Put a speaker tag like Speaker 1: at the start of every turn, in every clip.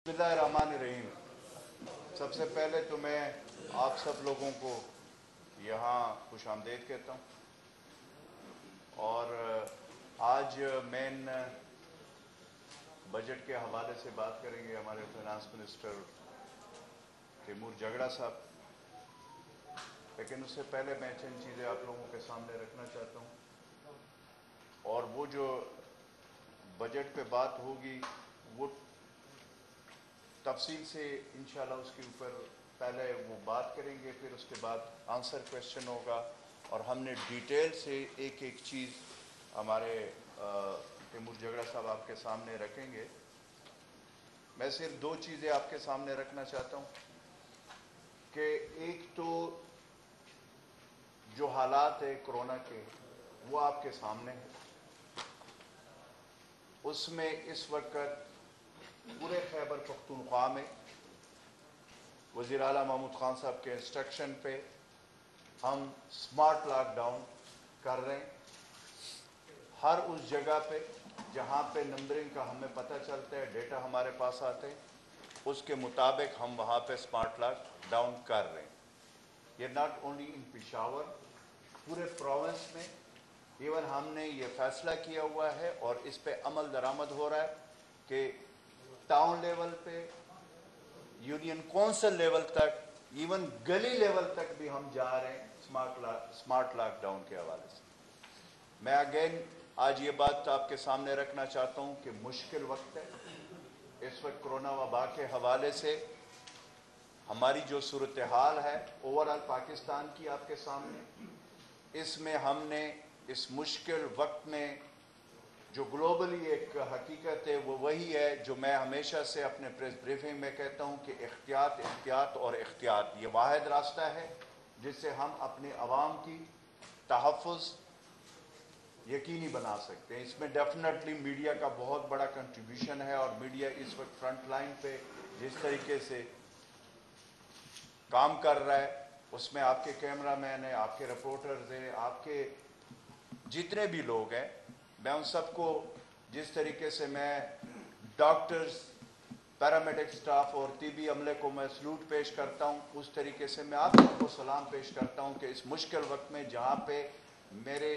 Speaker 1: बिस्मिल्लाहिर्रहमानिर्रहीम। सबसे पहले तो मैं आप सब लोगों को यहाँ खुशामदीद कहता हूँ और आज मेन बजट के हवाले से बात करेंगे हमारे फाइनेंस मिनिस्टर तैमूर जगड़ा साहब। लेकिन उससे पहले मैं चंद चीज़ें आप लोगों के सामने रखना चाहता हूँ और वो जो बजट पे बात होगी वो तफसील से इंशाल्लाह उसके ऊपर पहले वो बात करेंगे, फिर उसके बाद आंसर क्वेश्चन होगा और हमने डिटेल से एक एक चीज़ हमारे तैमूर जगड़ा साहब आपके सामने रखेंगे। मैं सिर्फ दो चीज़ें आपके सामने रखना चाहता हूँ कि एक तो जो हालात है कोरोना के वो आपके सामने है, उसमें इस वक्त पूरे खैबर पख्तूनख्वा में वज़ीर आला महमूद खान साहब के इंस्ट्रक्शन पे हम स्मार्ट लॉकडाउन कर रहे हैं। हर उस जगह पे जहाँ पे नंबरिंग का हमें पता चलता है, डेटा हमारे पास आते हैं, उसके मुताबिक हम वहाँ पे स्मार्ट लॉकडाउन कर रहे हैं। ये नॉट ओनली इन पेशावर, पूरे प्रोविंस में इवन हमने ये फैसला किया हुआ है और इस पे अमल दरामद हो रहा है कि टाउन लेवल पे, यूनियन कौंसिल लेवल तक, इवन गली लेवल तक भी हम जा रहे हैं स्मार्ट लॉकडाउन के हवाले से। मैं अगेन आज ये बात आपके सामने रखना चाहता हूँ कि मुश्किल वक्त है इस वक्त कोरोना वबा के हवाले से। हमारी जो सूरत हाल है ओवरऑल पाकिस्तान की आपके सामने, इसमें हमने इस मुश्किल वक्त में जो ग्लोबली एक हकीकत है वो वही है जो मैं हमेशा से अपने प्रेस ब्रीफिंग में कहता हूँ कि एहतियात, एहतियात और एहतियात, ये वाहिद रास्ता है जिससे हम अपने अवाम की तहफ़्फ़ुज़ यकीनी बना सकते हैं। इसमें डेफिनेटली मीडिया का बहुत बड़ा कंट्रीब्यूशन है और मीडिया इस वक्त फ्रंट लाइन पे जिस तरीके से काम कर रहा है उसमें आपके कैमरामैन हैं, आपके रिपोर्टर्स हैं, आपके जितने भी लोग हैं, मैं उन सबको जिस तरीके से मैं डॉक्टर्स, पैरामेडिक स्टाफ और तिबी अमले को मैं सलूट पेश करता हूँ, उस तरीके से मैं आप सबको सलाम पेश करता हूँ कि इस मुश्किल वक्त में जहाँ पे मेरे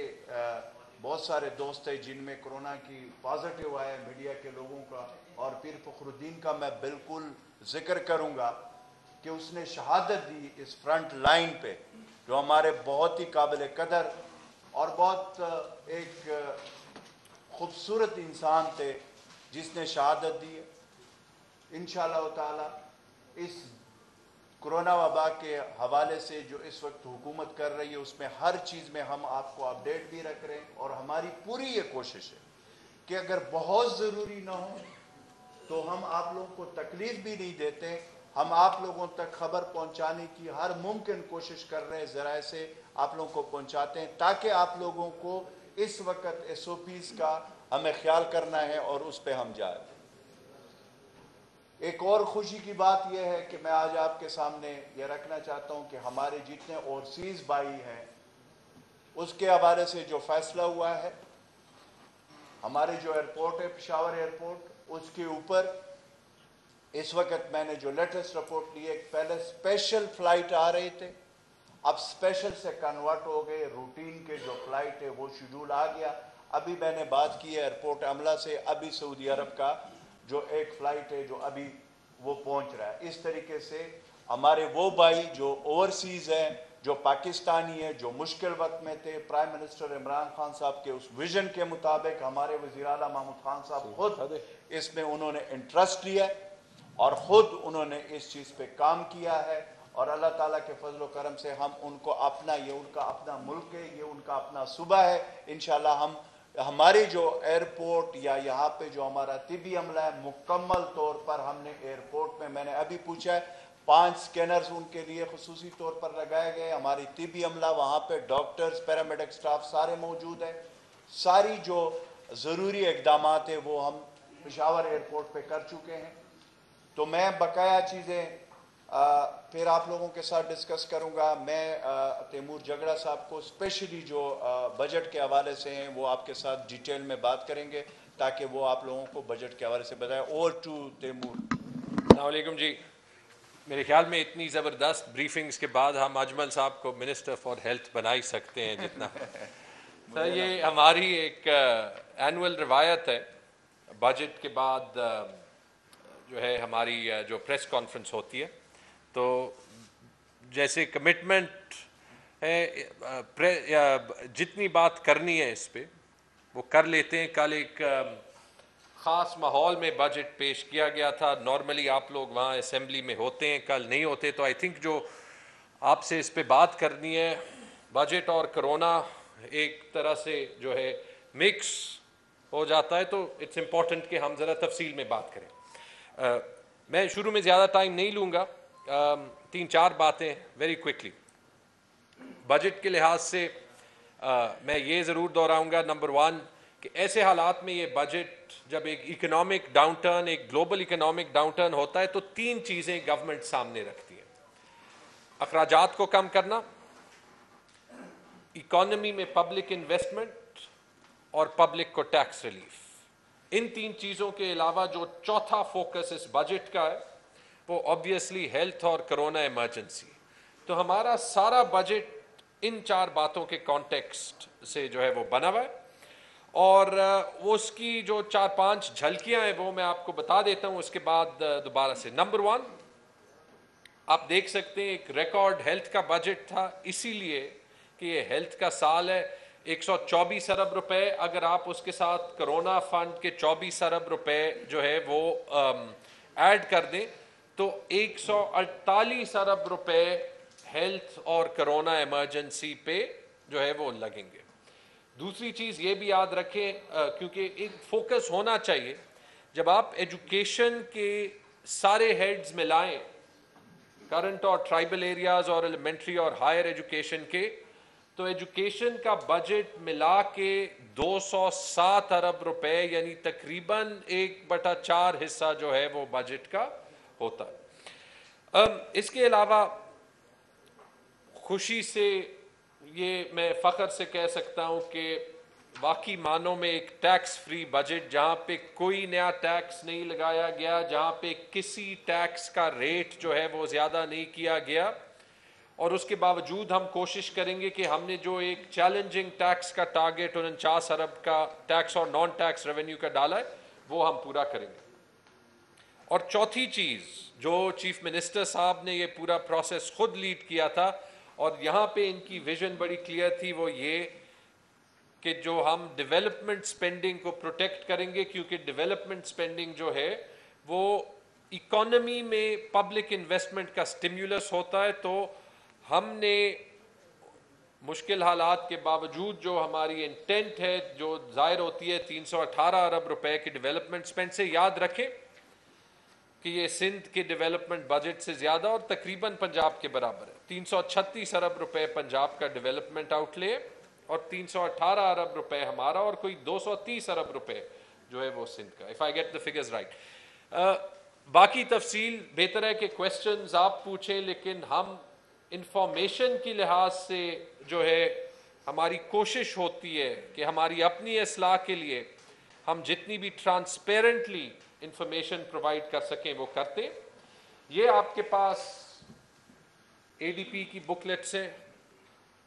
Speaker 1: बहुत सारे दोस्त हैं जिनमें कोरोना की पॉजिटिव आया मीडिया के लोगों का, और पीर फखरुद्दीन का मैं बिल्कुल जिक्र करूँगा कि उसने शहादत दी इस फ्रंट लाइन पे, जो हमारे बहुत ही काबिल कदर और बहुत एक खूबसूरत इंसान थे जिसने शहादत दी है। इंशाअल्लाह ताला इस कोरोना वबा के हवाले से जो इस वक्त हुकूमत कर रही है उसमें हर चीज़ में हम आपको अपडेट भी रख रहे हैं और हमारी पूरी ये कोशिश है कि अगर बहुत ज़रूरी ना हो तो हम आप लोगों को तकलीफ भी नहीं देते, हम आप लोगों तक खबर पहुंचाने की हर मुमकिन कोशिश कर रहे हैं, ज़राए से आप लोगों को पहुंचाते हैं ताकि आप लोगों को इस वक्त SOPs का हमें ख्याल करना है और उस पर हम जाए। एक और खुशी की बात यह है कि मैं आज आपके सामने यह रखना चाहता हूं कि हमारे जितने ओवरसीज़ भाई हैं उसके हवाले से जो फैसला हुआ है, हमारे जो एयरपोर्ट है पेशावर एयरपोर्ट, उसके ऊपर इस वक्त मैंने जो लेटेस्ट रिपोर्ट ली है, पहले स्पेशल फ्लाइट आ रहे थे, अब स्पेशल से कन्वर्ट हो गए, रूटीन के जो फ्लाइट है वो शेड्यूल आ गया। अभी मैंने बात की है एयरपोर्ट अमला से, अभी सऊदी अरब का जो एक फ़्लाइट है जो अभी वो पहुंच रहा है। इस तरीके से हमारे वो भाई जो ओवरसीज़ हैं, जो पाकिस्तानी हैं, जो मुश्किल वक्त में थे, प्राइम मिनिस्टर इमरान खान साहब के उस विजन के मुताबिक हमारे वज़ीर आला महमूद खान साहब खुद इसमें उन्होंने इंटरेस्ट लिया और ख़ुद उन्होंने इस चीज़ पे काम किया है और अल्लाह ताला के फजल करम से हम उनको अपना, ये उनका अपना मुल्क है, ये उनका अपना सूबा है। इंशाल्लाह हम हमारी जो एयरपोर्ट या यहाँ पे जो हमारा तिबी अमला है, मुकम्मल तौर पर हमने एयरपोर्ट में, मैंने अभी पूछा है, 5 स्कैनर्स उनके लिए खुसूसी तौर पर लगाए गए। हमारी तिबी अमला वहाँ पे डॉक्टर्स, पैरामेडिक स्टाफ सारे मौजूद है। सारी जो ज़रूरी इक़दाम है वो हम पेशावर एयरपोर्ट पे कर चुके हैं। तो मैं बकाया चीज़ें फिर आप लोगों के साथ डिस्कस करूंगा। मैं तैमूर जगड़ा साहब को स्पेशली जो बजट के हवाले से हैं वो आपके साथ डिटेल में बात करेंगे ताकि वो आप लोगों को बजट के हवाले से बताएं। Over to Taimur.
Speaker 2: السلام علیکم جی. میرے خیال میں اتنی زبردست بریفنگز کے بعد ہم اجمل صاحب کو منسٹر فار ہیلتھ بنا ہی سکتے ہیں جتنا. سر یہ ہماری ایک اینول روایت ہے, بجٹ کے بعد جو ہے ہماری جو پریس کانفرنس ہوتی ہے, تو جیسے کمٹمنٹ ہے جتنی بات کرنی ہے اس پہ وہ کر لیتے ہیں. کل ایک خاص ماحول میں بجٹ پیش کیا گیا تھا. نارملی آپ لوگ وہاں اسمبلی میں ہوتے ہیں, کل نہیں ہوتے, تو آئی تھنک جو آپ سے اس پہ بات کرنی ہے, بجٹ اور کرونا ایک طرح سے جو ہے مکس ہو جاتا ہے, تو اٹس امپورٹنٹ کہ ہم ذرا تفصیل میں بات کریں. میں شروع میں زیادہ ٹائم نہیں لوں گا, 3-4 باتیں ویری کوئکلی. بجٹ کے لحاظ سے میں یہ ضرور دہراؤں گا, نمبر 1 کہ ایسے حالات میں یہ بجٹ جب ایک اکنامک ڈاؤن ٹرن, ایک گلوبل اکنامک ڈاؤن ٹرن ہوتا ہے, تو 3 چیزیں گورنمنٹ سامنے رکھتی ہے: اخراجات کو کم کرنا, اکانومی میں پبلک انویسٹمنٹ, اور پبلک کو ٹیکس ریلیف. ان 3 چیزوں کے علاوہ جو چوتھا فوکس اس بجٹ کا ہے وہ آبویسلی ہیلتھ اور کرونا ایمرجنسی. تو ہمارا سارا بجٹ ان 4 باتوں کے کانٹیکسٹ سے جو ہے وہ بنا ہوا ہے, اور وہ اس کی جو 4-5 جھلکیاں ہیں وہ میں آپ کو بتا دیتا ہوں, اس کے بعد دوبارہ سے. نمبر 1 آپ دیکھ سکتے ہیں ایک ریکارڈ ہیلتھ کا بجٹ تھا, اسی لیے کہ یہ ہیلتھ کا سال ہے. 124 ارب روپے, اگر آپ اس کے ساتھ کرونا فنڈ کے 24 ارب روپے جو ہے وہ ایڈ کر دیں تو 148 ارب روپے ہیلتھ اور کرونا ایمرجنسی پہ جو ہے وہ لگیں گے. دوسری چیز یہ بھی یاد رکھیں, کیونکہ ایک فوکس ہونا چاہیے, جب آپ ایجوکیشن کے سارے ہیڈز ملائیں, کرنٹ اور ٹرائبل ایریاز اور ایلیمنٹری اور ہائر ایجوکیشن کے, تو ایجوکیشن کا بجٹ ملا کے 207 ارب روپے, یعنی تقریباً 1/4 حصہ جو ہے وہ بجٹ کا ہوتا ہے. اس کے علاوہ خوشی سے یہ میں فخر سے کہہ سکتا ہوں کہ واقعی معنوں میں ایک ٹیکس فری بجٹ, جہاں پہ کوئی نیا ٹیکس نہیں لگایا گیا, جہاں پہ کسی ٹیکس کا ریٹ جو ہے وہ زیادہ نہیں کیا گیا, اور اس کے باوجود ہم کوشش کریں گے کہ ہم نے جو ایک چیلنجنگ ٹیکس کا ٹارگٹ 49 ارب کا ٹیکس اور نان ٹیکس ریونیو کا ڈالا ہے وہ ہم پورا کریں گے. اور چوتھی چیز جو چیف منسٹر صاحب نے یہ پورا پروسیس خود لیڈ کیا تھا, اور یہاں پہ ان کی ویژن بڑی کلیئر تھی, وہ یہ کہ جو ہم ڈیولپمنٹ سپینڈنگ کو پروٹیکٹ کریں گے, کیونکہ ڈیولپمنٹ سپینڈنگ جو ہے وہ اکانومی میں پبلک انویسٹمنٹ کا سٹیمیولس ہوتا ہے. تو ہم نے مشکل حالات کے باوجود جو ہماری انٹینٹ ہے جو ظاہر ہوتی ہے 318 ارب روپے کے ڈیولپمنٹ سپینڈ سے, یاد رکھیں کہ یہ سندھ کے ڈیولپمنٹ بجٹ سے زیادہ اور تقریباً پنجاب کے برابر ہے. 336 ارب روپے پنجاب کا ڈیولپمنٹ آؤٹ لے اور 318 ارب روپے ہمارا, اور کوئی 230 ارب روپے جو ہے وہ سندھ کا, if I get the figures right. باقی تفصیل بہتر ہے کہ کویسچنز آپ پوچھیں, لیکن ہم انفارمیشن کی لحاظ سے جو ہے ہماری کوشش ہوتی ہے کہ ہماری اپنی اصلاح کے لیے ہم جتنی بھی ٹرانسپیرنٹلی انفارمیشن پرووائڈ کر سکیں وہ کرتے. یہ آپ کے پاس اے ڈی پی کی بکلیٹس ہیں,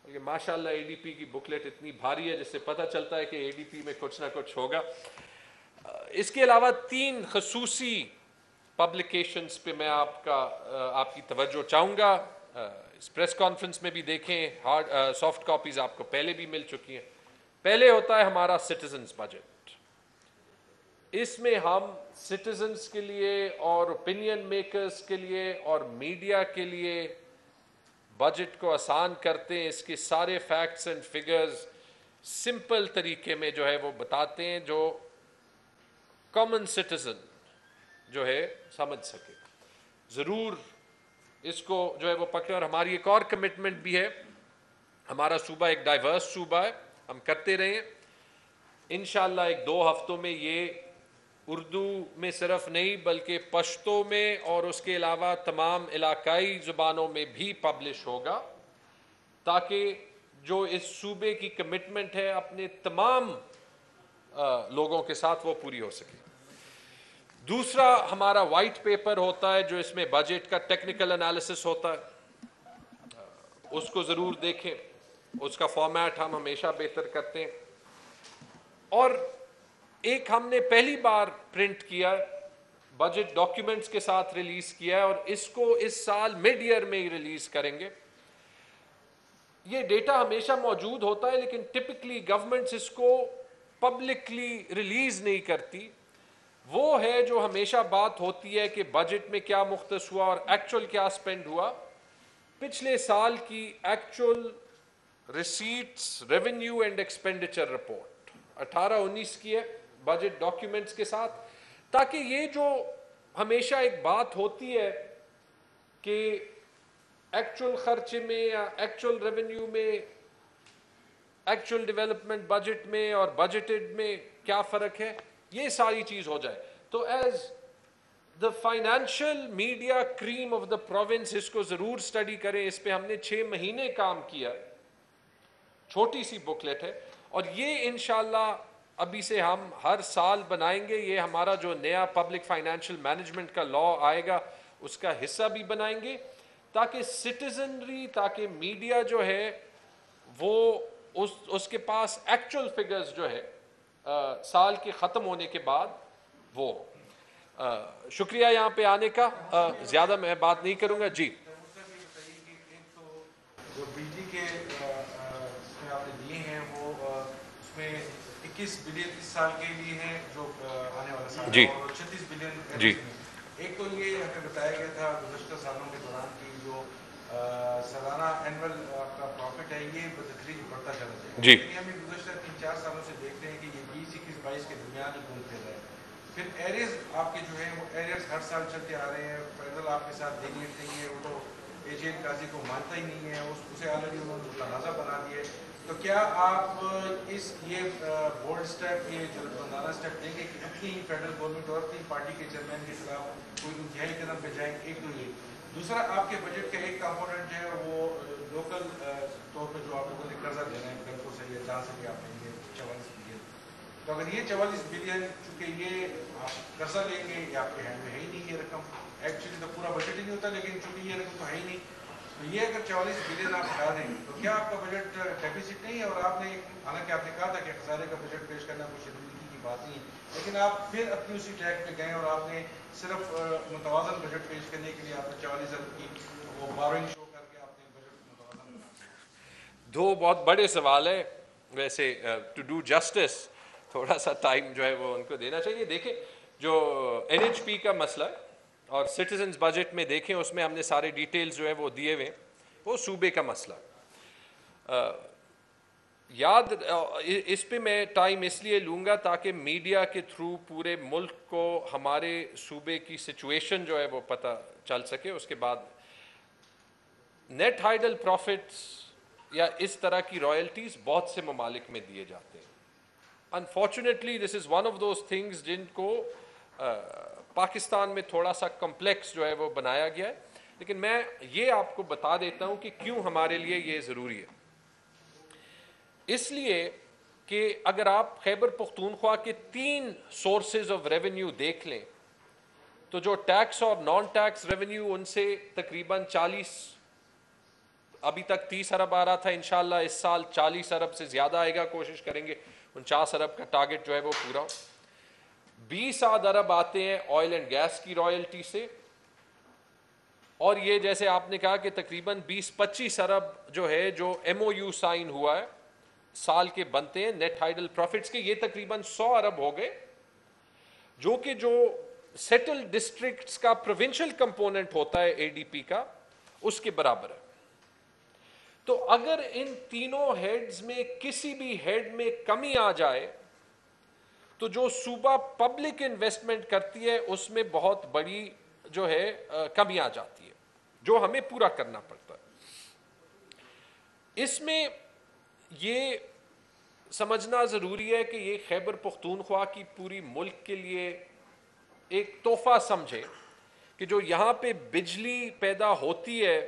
Speaker 2: یہ ماشاء اللہ اے ڈی پی کی بکلیٹ اتنی بھاری ہے جس سے پتہ چلتا ہے کہ اے ڈی پی میں کچھ نہ کچھ ہوگا. اس کے علاوہ 3 خصوصی پبلیکیشنز پہ میں آپ کی توجہ چاہوں گا. اس پریس کانفرنس میں بھی دیکھیں, سافٹ کاپیز آپ کو پہلے بھی مل چکی ہیں. پہلے ہوتا ہے ہمارا سٹیزنز بجٹ. اس میں ہم سٹیزنز کے لیے اور اوپینین میکرز کے لیے اور میڈیا کے لیے بجٹ کو آسان کرتے ہیں. اس کے سارے فیکٹس اینڈ فگرز سمپل طریقے میں جو ہے وہ بتاتے ہیں, جو کامن سٹیزن جو ہے سمجھ سکے. ضرور اس کو جو ہے وہ پکڑے. اور ہماری ایک اور کمٹمنٹ بھی ہے, ہمارا صوبہ ایک ڈائیورس صوبہ ہے, ہم کرتے رہے ہیں. انشاءاللہ 1-2 ہفتوں میں یہ اردو میں صرف نہیں بلکہ پشتو میں اور اس کے علاوہ تمام علاقائی زبانوں میں بھی پبلش ہوگا, تاکہ جو اس صوبے کی کمٹمنٹ ہے اپنے تمام لوگوں کے ساتھ وہ پوری ہو سکے. دوسرا ہمارا وائٹ پیپر ہوتا ہے جو اس میں بجٹ کا ٹیکنیکل انالیسس ہوتا ہے، اس کو ضرور دیکھیں، اس کا فارمیٹ ہم ہمیشہ بہتر کرتے ہیں. اور ایک ہم نے پہلی بار پرنٹ کیا بجٹ ڈاکیومنٹس کے ساتھ ریلیز کیا ہے، اور اس کو اس سال مڈ ایئر میں ہی ریلیز کریں گے. یہ ڈیٹا ہمیشہ موجود ہوتا ہے لیکن ٹپکلی گورنمنٹس اس کو پبلکلی ریلیز نہیں کرتی. وہ ہے جو ہمیشہ بات ہوتی ہے کہ بجٹ میں کیا مختص ہوا اور ایکچوئل کیا سپینڈ ہوا. پچھلے سال کی actual receipts, revenue and expenditure report 18-19 کی ہے بجٹ ڈاکیومنٹس کے ساتھ، تاکہ یہ جو ہمیشہ ایک بات ہوتی ہے کہ ایکچوئل خرچے میں یا ایکچوئل ریونیو میں، ایکچوئل ڈیولپمنٹ بجٹ میں اور بجٹڈ میں کیا فرق ہے، یہ ساری چیز ہو جائے. تو as the financial media cream of the province اس کو ضرور اسٹڈی کریں. اس پہ ہم نے 6 مہینے کام کیا، چھوٹی سی بکلیٹ ہے، اور یہ انشاءاللہ ابھی سے ہم ہر سال بنائیں گے. یہ ہمارا جو نیا پبلک فائنینشیل مینجمنٹ کا لا آئے گا اس کا حصہ بھی بنائیں گے، تاکہ سٹیزنری، تاکہ میڈیا جو ہے وہ اس کے پاس ایکچوئل فگرز جو ہے سال کے ختم ہونے کے بعد وہ. شکریہ یہاں پہ آنے کا، زیادہ میں بات نہیں کروں گا. جی
Speaker 3: جو بجلی کے اس میں آپ نے دیے ہیں وہ اس میں 21 بلین اس سال کے لیے ہیں جو آنے والا سال
Speaker 2: جی.
Speaker 3: اور 36 بلین
Speaker 2: جی.
Speaker 3: ایک تو یہ ہمیں بتایا گیا تھا گزشتہ سالوں کے دوران کی جو سالانہ اینول آپ کا پروفٹ ہے یہ بتدریج بڑھتا چلا جائے.
Speaker 2: جی.
Speaker 3: لیکن ہم گزشتہ 3-4 سالوں سے دیکھتے ہیں کہ یہ 20, 21, 22 کے درمیان ہی گھوم پھر رہا ہے. پھر ایریز آپ کے جو ہیں وہ ایریز ہر سال چلتے آ رہے ہیں. فیڈرل آپ کے ساتھ دیکھ لیتے ہیں وہ تو ایجین قاضی کو مانتا ہی نہیں ہے، اسے آلریڈی انہوں نے تنازع بنا دیا ہے. تو کیا آپ اس یہ بولڈ اسٹیپ، یہ جو بندانہ اسٹیپ دیں گے کہ اپنی فیڈرل گورنمنٹ اور اپنی پارٹی کے چیئرمین کے خلاف کوئی انتہائی قدم پہ جائیں؟ ایک تو یہ. دوسرا، آپ کے بجٹ کا ایک کمپوننٹ جو ہے وہ لوکل طور پہ جو آپ لوگوں نے قرضہ دینا ہے بینکوں سے، یہ جہاں سے بھی آپ لیں گے 44 بلین. تو اگر یہ 44 بلین چونکہ یہ آپ قرضہ لیں گے، یہ آپ کے ہینڈ میں ہے ہی نہیں یہ رقم، ایکچولی تو پورا بجٹ ہی نہیں ہوتا، لیکن چونکہ یہ رقم تو ہے ہی نہیں، تو یہ اگر 44 بلین آپ ہٹا دیں تو کیا آپ کا بجٹ ڈیفیسٹ نہیں ہے؟ اور آپ نے حالانکہ آپ نے کہا تھا کہ خسارے کا بجٹ پیش کرنا کوئی شرمندگی کی بات نہیں، لیکن آپ پھر اپنی اسی ٹریک پہ گئے اور آپ نے صرف متوازن بجٹ پیش کرنے کے لیے آپ نے 44 ارب کی وہ بارونگ شو کر کے آپ نے بجٹ متوازن بنا.
Speaker 2: دو بہت بڑے سوال ہیں ویسے. ٹو ڈو جسٹس تھوڑا سا ٹائم جو ہے وہ ان کو دینا چاہیے. دیکھیں جو NHP کا مسئلہ ہے اور سٹیزنز بجٹ میں دیکھیں اس میں ہم نے سارے ڈیٹیلز جو ہے وہ دیے ہوئے، وہ صوبے کا مسئلہ. یاد اس پہ میں ٹائم اس لیے لوں گا تاکہ میڈیا کے تھرو پورے ملک کو ہمارے صوبے کی سچویشن جو ہے وہ پتہ چل سکے. اس کے بعد نیٹ ہائیڈل پروفٹس یا اس طرح کی رائلٹیز بہت سے ممالک میں دیے جاتے ہیں. Unfortunately this is one of those things جن کو پاکستان میں تھوڑا سا کمپلیکس جو ہے وہ بنایا گیا ہے. لیکن میں یہ آپ کو بتا دیتا ہوں کہ کیوں ہمارے لیے یہ ضروری ہے. اس لیے کہ اگر آپ خیبر پختونخوا کے 3 سورسز آف ریونیو دیکھ لیں تو جو ٹیکس اور نان ٹیکس ریونیو ان سے تقریباً 40، ابھی تک 30 ارب آ رہا تھا، انشاءاللہ اس سال 40 ارب سے زیادہ آئے گا. کوشش کریں گے 49 ارب کا ٹارگٹ جو ہے وہ پورا ہو. 20 ارب آتے ہیں آئل اینڈ گیس کی رائلٹی سے، اور یہ جیسے آپ نے کہا کہ تقریباً 20-25 ارب جو ہے جو MOU سائن ہوا ہے سال کے بنتے ہیں نیٹ ہائیڈل پروفٹس کے. یہ تقریباً 100 ارب ہو گئے جو کہ جو سیٹل ڈسٹرکٹس کا پروونشل کمپوننٹ ہوتا ہے ADP کا اس کے برابر ہے. تو اگر ان تینوں ہیڈز میں کسی بھی ہیڈ میں کمی آ جائے تو جو صوبہ پبلک انویسٹمنٹ کرتی ہے اس میں بہت بڑی جو ہے کمی آ جاتی ہے جو ہمیں پورا کرنا پڑتا ہے. اس میں یہ سمجھنا ضروری ہے کہ یہ خیبر پختونخوا کی پوری ملک کے لیے ایک تحفہ سمجھے کہ جو یہاں پہ بجلی پیدا ہوتی ہے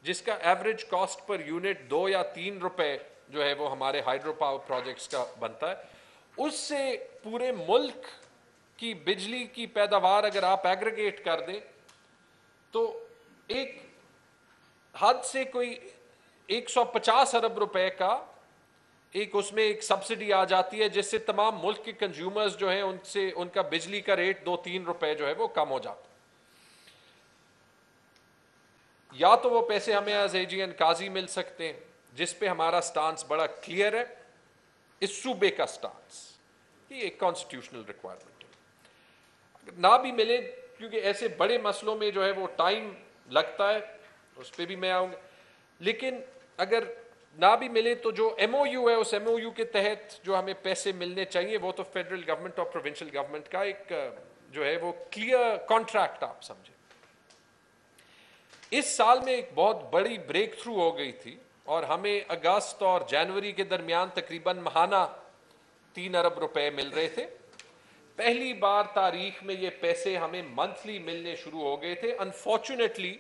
Speaker 2: جس کا ایوریج کاسٹ پر یونٹ 2 یا 3 روپے جو ہے وہ ہمارے ہائیڈرو پاور پروجیکٹس کا بنتا ہے، اس سے پورے ملک کی بجلی کی پیداوار اگر آپ ایگریگیٹ کر دیں تو ایک حد سے کوئی 150 ارب روپے کا ایک اس میں ایک سبسڈی آ جاتی ہے، جس سے تمام ملک کے کنزیومرز جو ہیں ان کا بجلی کا ریٹ 2-3 روپے جو ہے وہ کم ہو جاتا ہے۔ یا تو وہ پیسے ہمیں ایز اے جی این قاضی مل سکتے ہیں، جس پہ ہمارا سٹانس بڑا کلیئر ہے، اس صوبے کا سٹانس، یہ ایک کانسٹیٹیوشنل ریکوائرمنٹ ہے۔ اگر نہ بھی ملے، کیونکہ ایسے بڑے مسئلوں میں جو ہے وہ ٹائم لگتا ہے، اس پہ بھی میں آؤں گا، لیکن اگر نہ بھی ملے تو جو ایم او یو ہے، اس ایم او یو کے تحت جو ہمیں پیسے ملنے چاہیے وہ تو فیڈرل گورنمنٹ اور پروونشل گورنمنٹ کا ایک جو ہے وہ کلیئر کانٹریکٹ آپ سمجھیں۔ اس سال میں ایک بہت بڑی بریک تھرو ہو گئی تھی، اور ہمیں اگست اور جنوری کے درمیان تقریباً ماہانہ 3 ارب روپے مل رہے تھے۔ پہلی بار تاریخ میں یہ پیسے ہمیں منتھلی ملنے شروع ہو گئے تھے۔ انفارچونیٹلی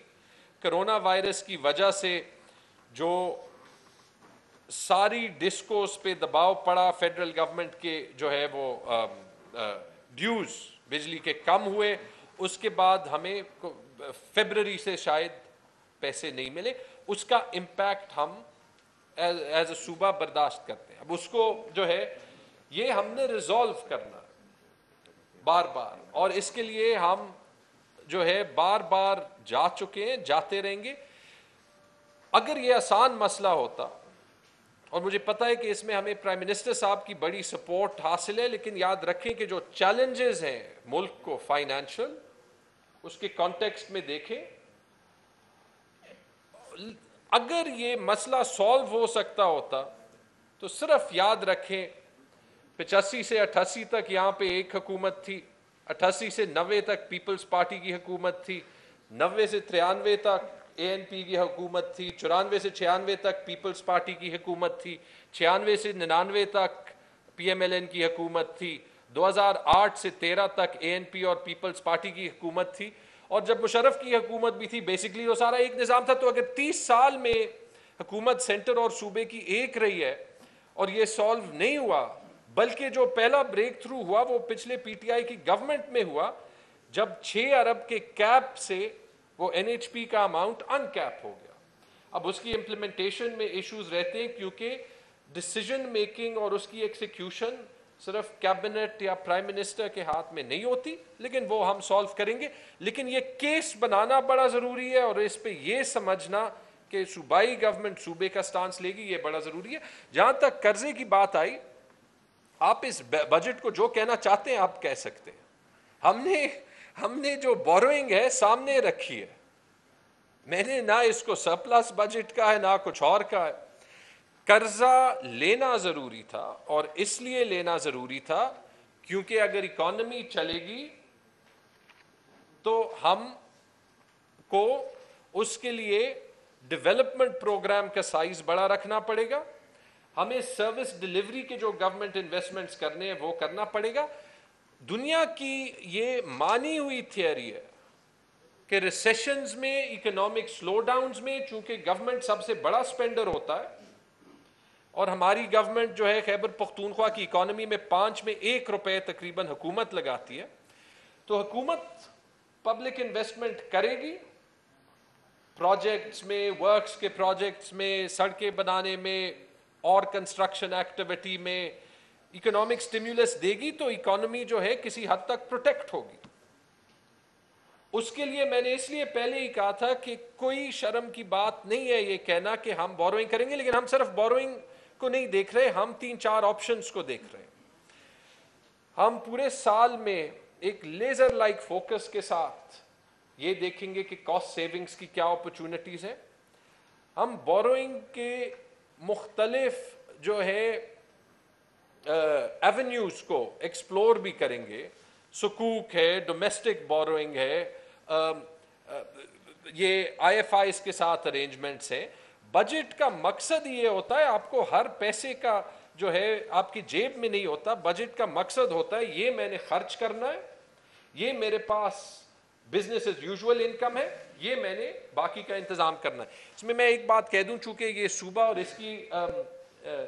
Speaker 2: کرونا وائرس کی وجہ سے جو ساری ڈسکوز پہ دباؤ پڑا، فیڈرل گورنمنٹ کے جو ہے وہ ڈیوز بجلی کے کم ہوئے، اس کے بعد ہمیں فیبرری سے شاید پیسے نہیں ملے۔ اس کا امپیکٹ ہم ایز اے صوبہ برداشت کرتے ہیں۔ اب اس کو جو ہے یہ ہم نے ریزالو کرنا بار بار، اور اس کے لیے ہم جو ہے بار بار جا چکے ہیں، جاتے رہیں گے۔ اگر یہ آسان مسئلہ ہوتا، اور مجھے پتہ ہے کہ اس میں ہمیں پرائم منسٹر صاحب کی بڑی سپورٹ حاصل ہے، لیکن یاد رکھیں کہ جو چیلنجز ہیں ملک کو فائنینشل، اس کے کانٹیکسٹ میں دیکھیں، اگر یہ مسئلہ سالو ہو سکتا ہوتا تو صرف یاد رکھیں 85 سے 88 تک یہاں پہ ایک حکومت تھی، 88 سے 90 تک پیپلز پارٹی کی حکومت تھی، 90 سے 93 تک اے این پی کی حکومت تھی، 94 سے 96 تک پیپلز پارٹی کی حکومت تھی، 96 سے 99 تک پی ایم ایل این کی حکومت تھی، 2008 سے 13 تک اے این پی اور پیپلز پارٹی کی حکومت تھی، اور جب مشرف کی حکومت بھی تھی، بیسیکلی وہ سارا ایک نظام تھا۔ تو اگر 30 سال میں حکومت سینٹر اور صوبے کی ایک رہی ہے اور یہ سالو نہیں ہوا، بلکہ جو پہلا بریک تھرو ہوا وہ پچھلے پی ٹی آئی کی گورنمنٹ میں ہوا، جب 6 ارب کے کیپ سے وہ این ایچ پی کا اماؤنٹ ان کیپ ہو گیا۔ اب اس کی امپلیمنٹیشن میں ایشوز رہتے ہیں، کیونکہ ڈیسیجن میکنگ اور اس کی ایکسیکیوشن صرف کیبنٹ یا پرائم منسٹر کے ہاتھ میں نہیں ہوتی، لیکن وہ ہم سالو کریں گے۔ لیکن یہ کیس بنانا بڑا ضروری ہے، اور اس پہ یہ سمجھنا کہ صوبائی گورنمنٹ صوبے کا سٹانس لے گی، یہ بڑا ضروری ہے۔ جہاں تک قرضے کی بات آئی، آپ اس بجٹ کو جو کہنا چاہتے ہیں آپ کہہ سکتے ہیں۔ ہم نے جو بوروئنگ ہے سامنے رکھی ہے، میں نے نہ اس کو سرپلس بجٹ کا ہے نہ کچھ اور کا ہے۔ قرضہ لینا ضروری تھا، اور اس لیے لینا ضروری تھا کیونکہ اگر اکانومی چلے گی تو ہم کو اس کے لیے ڈیولپمنٹ پروگرام کا سائز بڑا رکھنا پڑے گا، ہمیں سروس ڈیلیوری کے جو گورنمنٹ انویسٹمنٹس کرنے ہیں وہ کرنا پڑے گا۔ دنیا کی یہ مانی ہوئی تھیوری ہے کہ ریسیشنز میں، اکنامک سلو ڈاؤنز میں، چونکہ گورنمنٹ سب سے بڑا سپینڈر ہوتا ہے، اور ہماری گورنمنٹ جو ہے خیبر پختونخوا کی اکانومی میں 5 میں 1 روپے تقریباً حکومت لگاتی ہے، تو حکومت پبلک انویسٹمنٹ کرے گی پروجیکٹس میں، ورکس کے پروجیکٹس میں، سڑکیں بنانے میں اور کنسٹرکشن ایکٹیویٹی میں اکنامک سٹیمیولس دے گی، تو اکانومی جو ہے کسی حد تک پروٹیکٹ ہوگی۔ اس کے لیے میں نے اس لیے پہلے ہی کہا تھا کہ کوئی شرم کی بات نہیں ہے یہ کہنا کہ ہم بوروئنگ کریں گے، لیکن ہم صرف بوروئنگ کو نہیں دیکھ رہے، ہم 3-4 آپشنز کو دیکھ رہے ہیں۔ ہم پورے سال میں ایک لیزر لائک فوکس کے ساتھ یہ دیکھیں گے کہ کاسٹ سیونگز کی کیا اپرچونٹیز ہیں۔ ہم بوروئنگ کے مختلف جو ہے ایونیوز کو ایکسپلور بھی کریں گے، سکوک ہے، ڈومیسٹک بوروئنگ ہے، یہ آئی ایف آئیز کے ساتھ ارینجمنٹس ہیں۔ بجٹ کا مقصد یہ ہوتا ہے، آپ کو ہر پیسے کا جو ہے آپ کی جیب میں نہیں ہوتا، بجٹ کا مقصد ہوتا ہے یہ میں نے خرچ کرنا ہے، یہ میرے پاس بزنس ایز یوزول انکم ہے، یہ میں نے باقی کا انتظام کرنا ہے۔ اس میں ایک بات کہہ دوں، چونکہ یہ صوبہ اور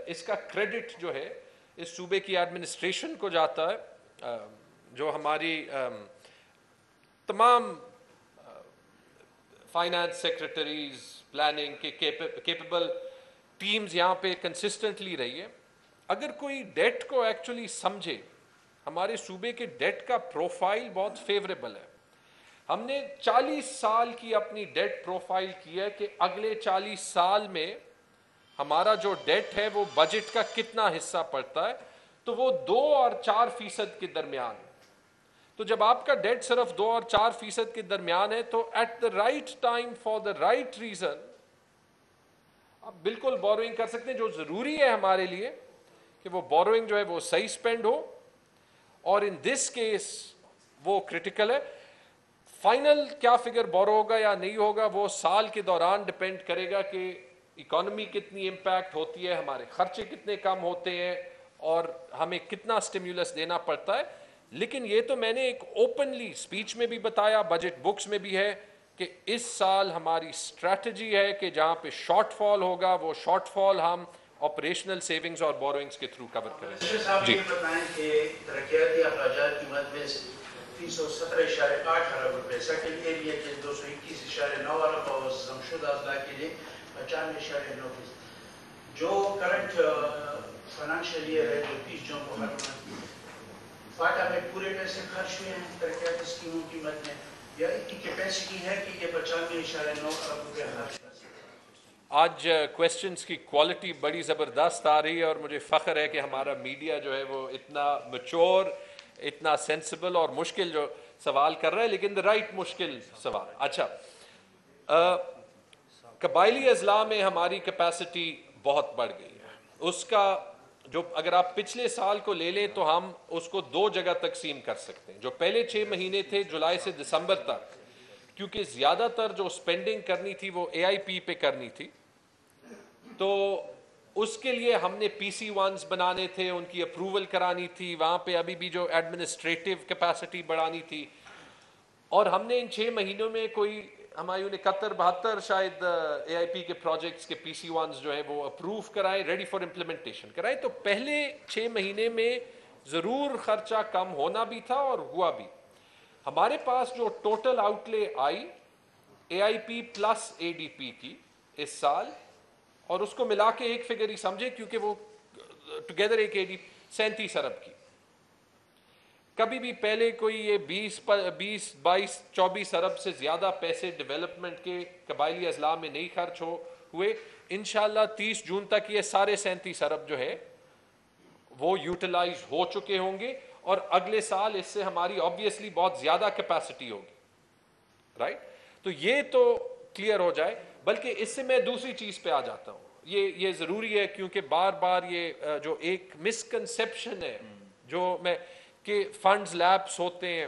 Speaker 2: اس کا کریڈٹ جو ہے اس صوبے کی ایڈمنسٹریشن کو جاتا ہے، جو ہماری تمام فائنانس سیکرٹریز پلاننگ کے کیپیبل ٹیمز یہاں پہ کنسسٹنٹلی رہی ہے. اگر کوئی ڈیٹ کو ایکچولی سمجھے, ہمارے صوبے کے ڈیٹ کا پروفائل بہت فیوریبل ہے. ہم نے 40 سال کی اپنی ڈیٹ پروفائل کی ہے کہ اگلے 40 سال میں ہمارا جو ڈیٹ ہے وہ بجٹ کا کتنا حصہ پڑتا ہے, تو وہ 2 اور 4% کے درمیان ہے. تو جب آپ کا ڈیٹ صرف 2 اور 4% کے درمیان ہے تو at the right time for the right reason آپ بالکل بوروئنگ کر سکتے ہیں. جو ضروری ہے ہمارے لیے کہ وہ بوروئنگ جو ہے وہ صحیح سپینڈ ہو, اور ان دس کیس وہ کرٹیکل ہے. فائنل کیا فگر بورو ہوگا یا نہیں ہوگا وہ سال کے دوران ڈپینڈ کرے گا کہ اکانومی کتنی امپیکٹ ہوتی ہے, ہمارے خرچے کتنے کم ہوتے ہیں, اور ہمیں کتنا سٹیمیولس دینا پڑتا ہے. لیکن یہ تو میں نے ایک اوپنلی اسپیچ میں بھی بتایا, بجٹ بکس میں بھی ہے, کہ اس سال ہماری اسٹریٹجی ہے کہ جہاں پہ شارٹ فال ہوگا وہ شارٹ فال ہم آپریشنل سیونگز اور بوروئنگز کے تھرو کور کریں.
Speaker 4: جی بتائیں کہ ترقیاتی اخراجات کی مد میں 317.8 ارب روپے, سیکنڈ ایریا کے 221.9 ارب اور ضمشدہ اضلاع کے لیے 95.9%. جو کرنٹ فائنانشیل ایئر ہے جو 30 جون کو ختم ہے, فاٹا میں پورے پیسے خرچ ہوئے ہیں ترقیاتی اسکیموں کی مد میں, یا ان کی کیپیسٹی ہے کہ یہ 95.9 ارب روپے خرچ کر سکتے ہیں؟
Speaker 2: آج کویسچنز کی کوالٹی بڑی زبردست آ رہی ہے, اور مجھے فخر ہے کہ ہمارا میڈیا جو ہے وہ اتنا میچور, اتنا سینسیبل اور مشکل جو سوال کر رہا ہے, لیکن رائٹ مشکل سوال. اچھا, قبائلی اضلاع میں ہماری کیپیسٹی بہت بڑھ گئی ہے. اس کا جو اگر آپ پچھلے سال کو لے لیں تو ہم اس کو 2 جگہ تقسیم کر سکتے ہیں. جو پہلے 6 مہینے تھے جولائی سے دسمبر تک, کیونکہ زیادہ تر جو سپینڈنگ کرنی تھی وہ AIP پہ کرنی تھی, تو اس کے لیے ہم نے PC1s بنانے تھے, ان کی اپروول کرانی تھی, وہاں پہ ابھی بھی جو ایڈمنسٹریٹو کیپیسٹی بڑھانی تھی. اور ہم نے ان 6 مہینوں میں کوئی ہمایوں نے 71-72 شاید AIP کے پروجیکٹس کے PC1s جو ہے وہ اپروو کرائے, ریڈی فار امپلیمنٹیشن کرائے. تو پہلے 6 مہینے میں ضرور خرچہ کم ہونا بھی تھا اور ہوا بھی. ہمارے پاس جو ٹوٹل آؤٹ لے آئی AIP پلس ADP کی اس سال, اور اس کو ملا کے ایک فگر ہی سمجھے کیونکہ وہ ٹوگیدر ایک ADP 37 ارب کی. کبھی بھی پہلے کوئی یہ 20-22-24 ارب سے زیادہ پیسے ڈیولپمنٹ کے قبائلی اضلاع میں نہیں خرچ ہوئے. انشاءاللہ 30 جون تک یہ سارے 37 ارب جو ہے وہ یوٹیلائز ہو چکے ہوں گے, اور اگلے سال اس سے ہماری آبویسلی بہت زیادہ کیپیسٹی ہوگی. رائٹ, تو یہ تو کلیئر ہو جائے. بلکہ اس سے میں دوسری چیز پہ آ جاتا ہوں, یہ ضروری ہے کیونکہ بار بار یہ جو ایک مسکنسیپشن ہے جو میں کہ فنڈز لیپس ہوتے ہیں,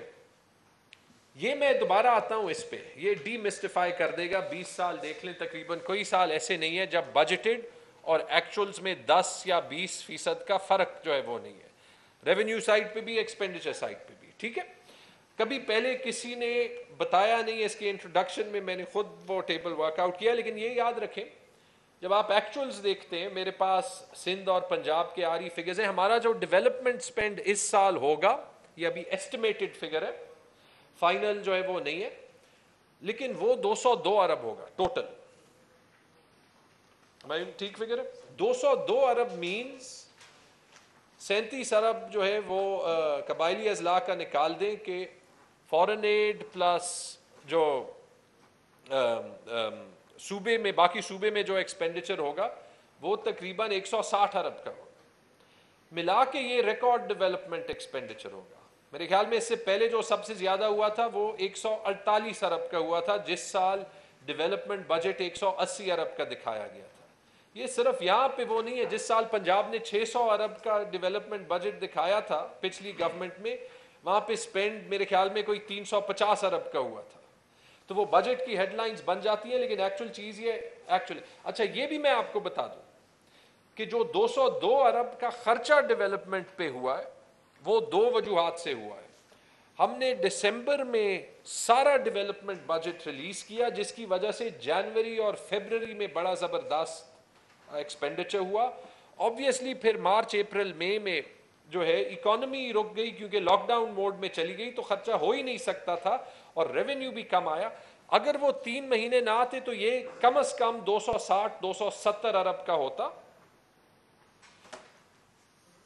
Speaker 2: یہ میں دوبارہ آتا ہوں اس پہ, یہ ڈی مسٹیفائی کر دے گا. 20 سال دیکھ لیں, تقریباً کوئی سال ایسے نہیں ہے جب بجٹڈ اور ایکچولز میں 10 یا 20% کا فرق جو ہے وہ نہیں ہے, ریونیو سائڈ پہ بھی ایکسپینڈیچر سائڈ پہ بھی. ٹھیک ہے, کبھی پہلے کسی نے بتایا نہیں, اس کے انٹروڈکشن میں میں نے خود وہ ٹیبل ورک آؤٹ کیا. لیکن یہ یاد رکھیں جب آپ ایکچولز دیکھتے ہیں, میرے پاس سندھ اور پنجاب کے آری فگرز ہیں, ہمارا جو ڈیولپمنٹ سپینڈ اس سال ہوگا یہ ابھی ایسٹیمیٹڈ فگر ہے, فائنل جو ہے وہ نہیں ہے, لیکن وہ 202 ارب ہوگا ٹوٹل. ہماری ٹھیک فگر ہے, 202 ارب مینز 37 ارب جو ہے وہ قبائلی اضلاع کا نکال دیں کہ فورن ایڈ پلس جو صوبے میں باقی صوبے میں جو ایکسپینڈیچر ہوگا وہ تقریباً 160 ارب کا ہوگا. ملا کے یہ ریکارڈ ڈیولپمنٹ ایکسپینڈیچر ہوگا. میرے خیال میں اس سے پہلے جو سب سے زیادہ ہوا تھا وہ 148 ارب کا ہوا تھا, جس سال ڈیولپمنٹ بجٹ 180 ارب کا دکھایا گیا تھا. یہ صرف یہاں پہ وہ نہیں ہے, جس سال پنجاب نے 600 ارب کا ڈیولپمنٹ بجٹ دکھایا تھا پچھلی گورنمنٹ میں, وہاں پہ سپینڈ میرے خیال میں کوئی 350 ارب کا ہوا تھا. تو وہ بجٹ کی ہیڈ لائنز بن جاتی ہیں, لیکن ایکچوئل چیز یہ ایکچولی اچھا یہ بھی میں آپ کو بتا دوں کہ جو 202 ارب کا خرچہ ڈیولپمنٹ پہ ہوا ہے وہ 2 وجوہات سے ہوا ہے. ہم نے دسمبر میں سارا ڈیولپمنٹ بجٹ ریلیز کیا, جس کی وجہ سے جنوری اور فیبرری میں بڑا زبردست ایکسپینڈیچر ہوا. آبویسلی پھر مارچ اپریل مئی میں جو ہے اکانومی رک گئی کیونکہ لاک ڈاؤن موڈ میں چلی گئی تو خرچہ ہو ہی نہیں سکتا تھا اور ریونیو بھی کم آیا. اگر وہ 3 مہینے نہ آتے تو یہ کم از کم 260-270 ارب کا ہوتا.